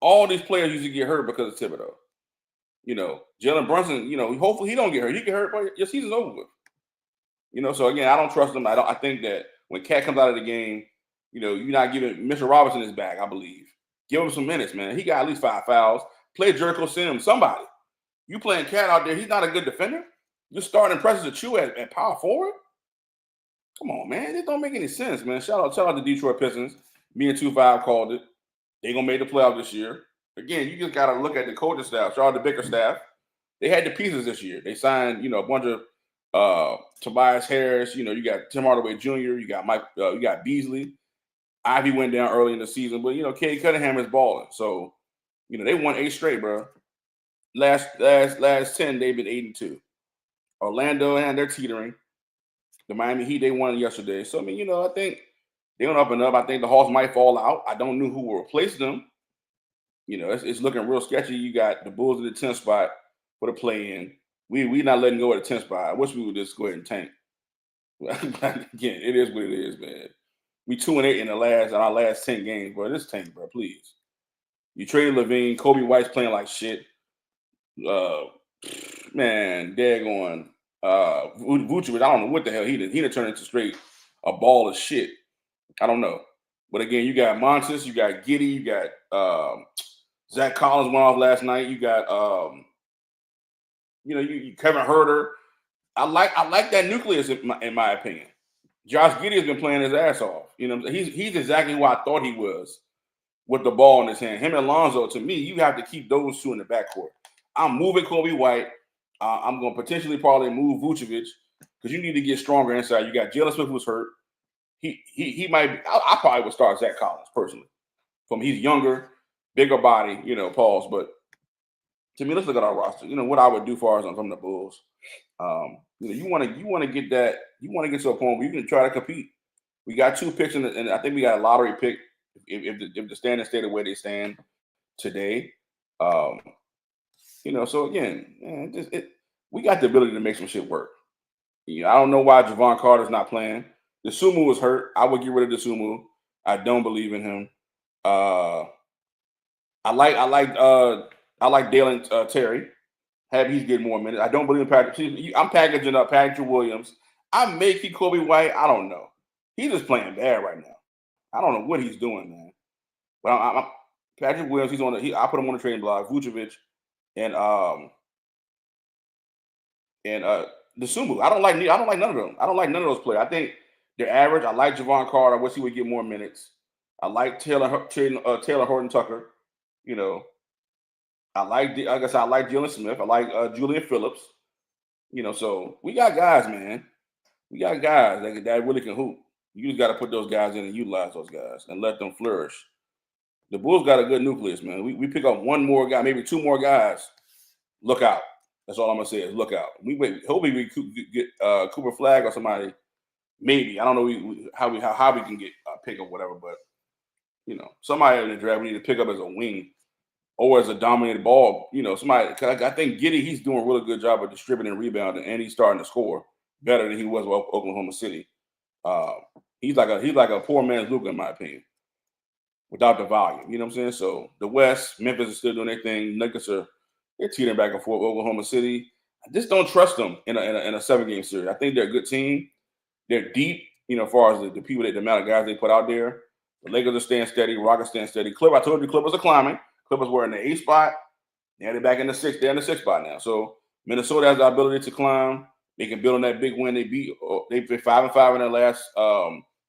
All these players used to get hurt because of Thibodeau. You know, Jalen Brunson, you know, hopefully he don't get hurt. He get hurt, but your season's over with. You know, so again, I don't trust him. I think that when Cat comes out of the game, you know, you're not giving Mr. Robinson his back, I believe. Give him some minutes, man. He got at least 5 fouls. Play Jericho Sims, somebody. You playing Cat out there, he's not a good defender. You're starting Precious Achiuwa at power forward? Come on, man. This don't make any sense, man. Shout out to Detroit Pistons. Me and 2-5 called it. They gonna make the playoff this year. Again, you just gotta look at the coaching staff. Shout out to Baker staff. They had the pieces this year. They signed, you know, a bunch of Tobias Harris. You know, you got Tim Hardaway Jr. You got Mike. You got Beasley. Ivy went down early in the season, but you know, Cade Cunningham is balling. So, you know, they won 8 straight, bro. Last 10, they've been 8-2. Orlando, and they're teetering. The Miami Heat, they won yesterday. So, I mean, you know, I think they're on up and up. I think the Hawks might fall out. I don't know who will replace them. You know, it's looking real sketchy. You got the Bulls in the 10th spot for the play-in. We not letting go of the 10th spot. I wish we would just go ahead and tank. Again, it is what it is, man. We 2-8 in our last 10 games, bro. This tank, bro, please. You traded Levine. Kobe White's playing like shit. Man, daggone. Vucevic, I don't know what the hell he did. He done turned into straight a ball of shit. I don't know. But again, you got Montes, you got Giddey, you got Zach Collins went off last night. You got you Kevin Huerter. I like that nucleus in my opinion. Josh Giddey has been playing his ass off. You know, he's exactly who I thought he was with the ball in his hand. Him and Lonzo, to me, you have to keep those two in the backcourt. I'm moving Kobe White. I'm going to potentially probably move Vucevic because you need to get stronger inside. You got Jalen Smith who's hurt. He might be, I probably would start Zach Collins personally. He's younger, bigger body, you know, pause. But to me, let's look at our roster. You know, what I would do for us from the Bulls. You know, you want to get to a point where you can try to compete. We got 2 picks and I think we got a lottery pick if the standings stay the way they stand today. You know, so again, man, we got the ability to make some shit work. You know, I don't know why Javon Carter's not playing. Dosunmu was hurt. I would get rid of Dosunmu. I don't believe in him. I like Dalen Terry. He's getting more minutes. I don't believe in Patrick. I'm packaging up Patrick Williams. I may keep Kobe White. I don't know. He's just playing bad right now. I don't know what he's doing, man. But I'm Patrick Williams. I put him on the trading block. Vucevic and Dosunmu. I don't like none of them. I don't like none of those players. I think they're average. I like Javon Carter. I wish he would get more minutes. I like Taylor Horton Tucker. You know, I like Jalen Smith. I like Julian Phillips. You know, so we got guys, man. We got guys that really can hoop. You just got to put those guys in and utilize those guys and let them flourish. The Bulls got a good nucleus, man. We pick up 1 more guy, maybe 2 more guys. Look out. That's all I'm gonna say is look out. Hopefully we get Cooper Flagg or somebody. Maybe I don't know how we can get a pick or whatever, but you know, somebody in the draft we need to pick up as a wing or as a dominated ball. You know, somebody. Cause I think Giddey, he's doing a really good job of distributing and rebounding, and he's starting to score better than he was with Oklahoma City. He's like a poor man's Luka in my opinion, without the volume. You know what I'm saying? So the West, Memphis is still doing their thing. Nuggets they're teetering back and forth. Oklahoma City, I just don't trust them in a 7-game series. I think they're a good team. They're deep, you know, as far as the people the amount of guys they put out there. The Lakers are staying steady. Rockets staying steady. I told you Clippers are climbing. Clippers were in the 8th spot. Now they're back in the 6th. They're in the 6th spot now. So Minnesota has the ability to climb. They can build on that big win. They've been 5-5 in their last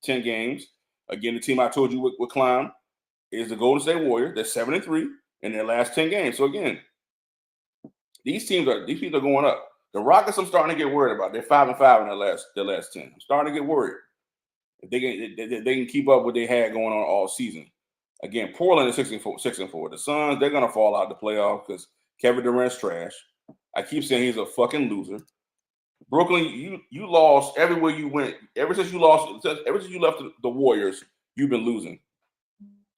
10 games. Again, the team I told you would climb is the Golden State Warriors. They're 7-3 in their last 10 games. So again, these teams are going up. The Rockets, I'm starting to get worried about. They're 5-5 in their last 10. I'm starting to get worried if they can keep up what they had going on all season. Again, Portland is 6-4. The Suns, they're gonna fall out the playoff because Kevin Durant's trash. I keep saying he's a fucking loser. Brooklyn, you lost everywhere you went. Ever since you left the Warriors, you've been losing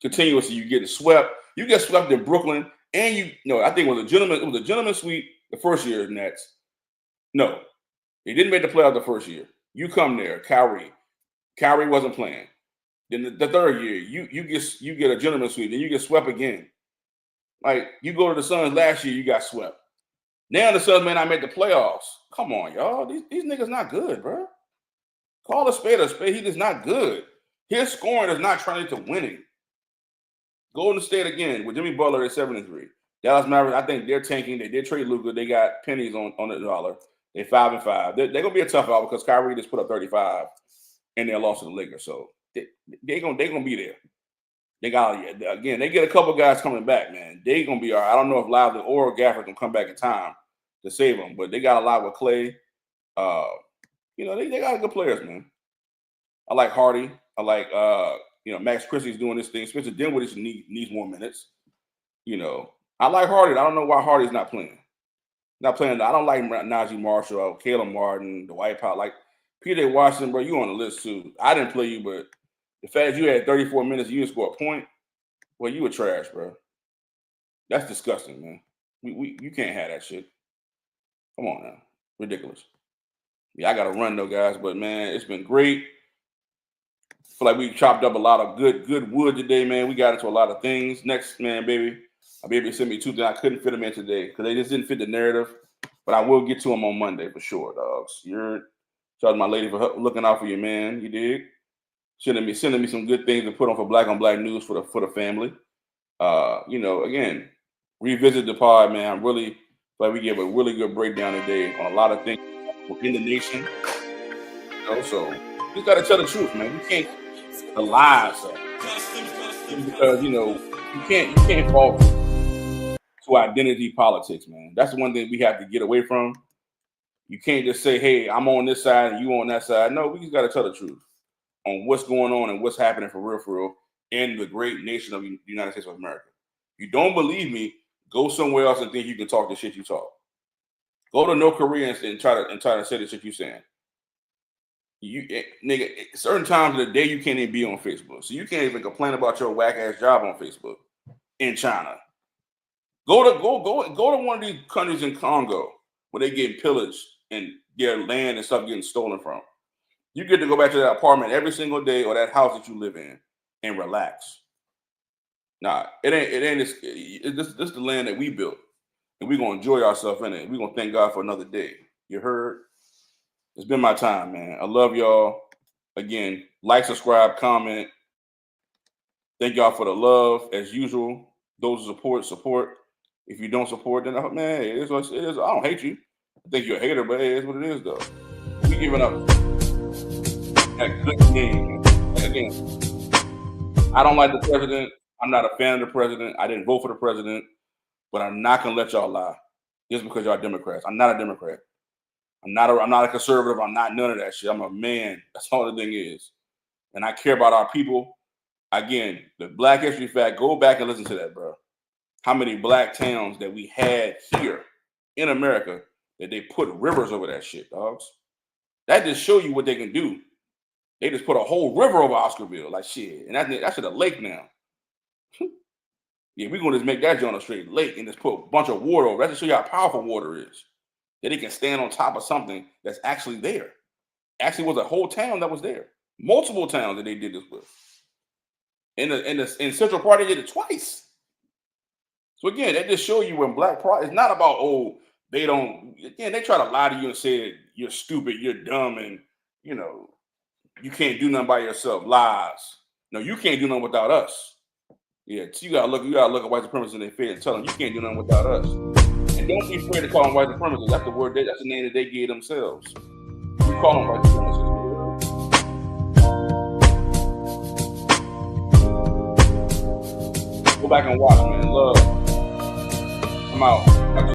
continuously. You getting swept. You get swept in Brooklyn, and I think it was a gentleman sweep the first year of Nets. No, they didn't make the playoff the first year. You come there, Kyrie wasn't playing. Then the third year, you get a gentleman sweep, then you get swept again. Like you go to the Suns last year, you got swept. Now the Suns may not make the playoffs. Come on, y'all. These niggas not good, bro. Call a spade a spade. He is not good. His scoring is not translating to winning. Golden State again with Jimmy Butler at 7-3. Dallas Mavericks, I think they're tanking. They did trade Luka. They got pennies on the dollar. They're 5-5. They're gonna be a tough out because Kyrie just put up 35 and they lost to the Lakers. So they're gonna be there. They get a couple guys coming back, man. They gonna be all right. I don't know if Lively or Gafford can come back in time to save them, but they got a lot with Clay. They got good players, man. I like Hardy. I like Max Christie's doing this thing. Spencer Dinwiddie needs more minutes. I like Hardy. I don't know why Hardy's not playing. I don't like Najee Marshall, Caleb Martin, Dwight Powell. Like PJ Washington, bro, you on the list too. I didn't play you, but the fact that you had 34 minutes, you didn't score a point, well, you were trash, bro. That's disgusting, man. You can't have that shit. Come on now. Ridiculous. Yeah, I got to run though, guys. But, man, it's been great. I feel like we chopped up a lot of good wood today, man. We got into a lot of things. Next, man, baby, I'll be able to send me 2 things. I couldn't fit them in today because they just didn't fit the narrative. But I will get to them on Monday for sure, dogs. Shout out to my lady for looking out for you, man. You dig? Sending me some good things to put on Black news for the family. Again, revisit the pod, man. I'm really glad we gave a really good breakdown today on a lot of things within the nation. So you just gotta tell the truth, man. We can't the lies because you can't fall to identity politics, man. That's the one thing we have to get away from. You can't just say, "Hey, I'm on this side and you on that side." No, we just gotta tell the truth on what's going on and what's happening for real in the great nation of the United States of America. If you don't believe me, go somewhere else and think you can talk the shit you talk. Go to North Korea and try to say the shit you saying. Nigga, certain times of the day you can't even be on Facebook. So you can't even complain about your whack ass job on Facebook in China. Go to one of these countries in Congo where they get pillaged and their land and stuff getting stolen from. You get to go back to that apartment every single day or that house that you live in and relax. Nah, it ain't this is the land that we built. And we're gonna enjoy ourselves in it. We're gonna thank God for another day. You heard? It's been my time, man. I love y'all. Again, like, subscribe, comment. Thank y'all for the love as usual. Those who support. If you don't support, then man, it is what it is. I don't hate you. I think you're a hater, but it is what it is, though. We giving up that good game. Again, I don't like the president. I'm not a fan of the president. I didn't vote for the president, but I'm not gonna let y'all lie just because y'all Democrats. I'm not a Democrat. I'm not a conservative. I'm not none of that shit. I'm a man. That's all the thing is, and I care about our people. Again, the Black History Fact. Go back and listen to that, bro. How many black towns that we had here in America that they put rivers over that shit, dogs? That just show you what they can do. They just put a whole river over Oscarville, like shit, and that's at a lake now. Yeah, we're gonna just make that joint a straight lake and just put a bunch of water over. That to show you how powerful water is. That it can stand on top of something that's actually there. Actually, was a whole town that was there. Multiple towns that they did this with. In Central Park, they did it twice. So again, that just show you when Black Pride. It's not about they don't. Again, they try to lie to you and say you're stupid, you're dumb, and you can't do nothing by yourself. Lies. No, you can't do nothing without us. Yeah, so you gotta look at white supremacists in their face and tell them you can't do nothing without us. And don't be afraid to call them white supremacists. That's the word. That's the name that they gave themselves. We call them white supremacists. Go back and watch, man. Love. I'm out.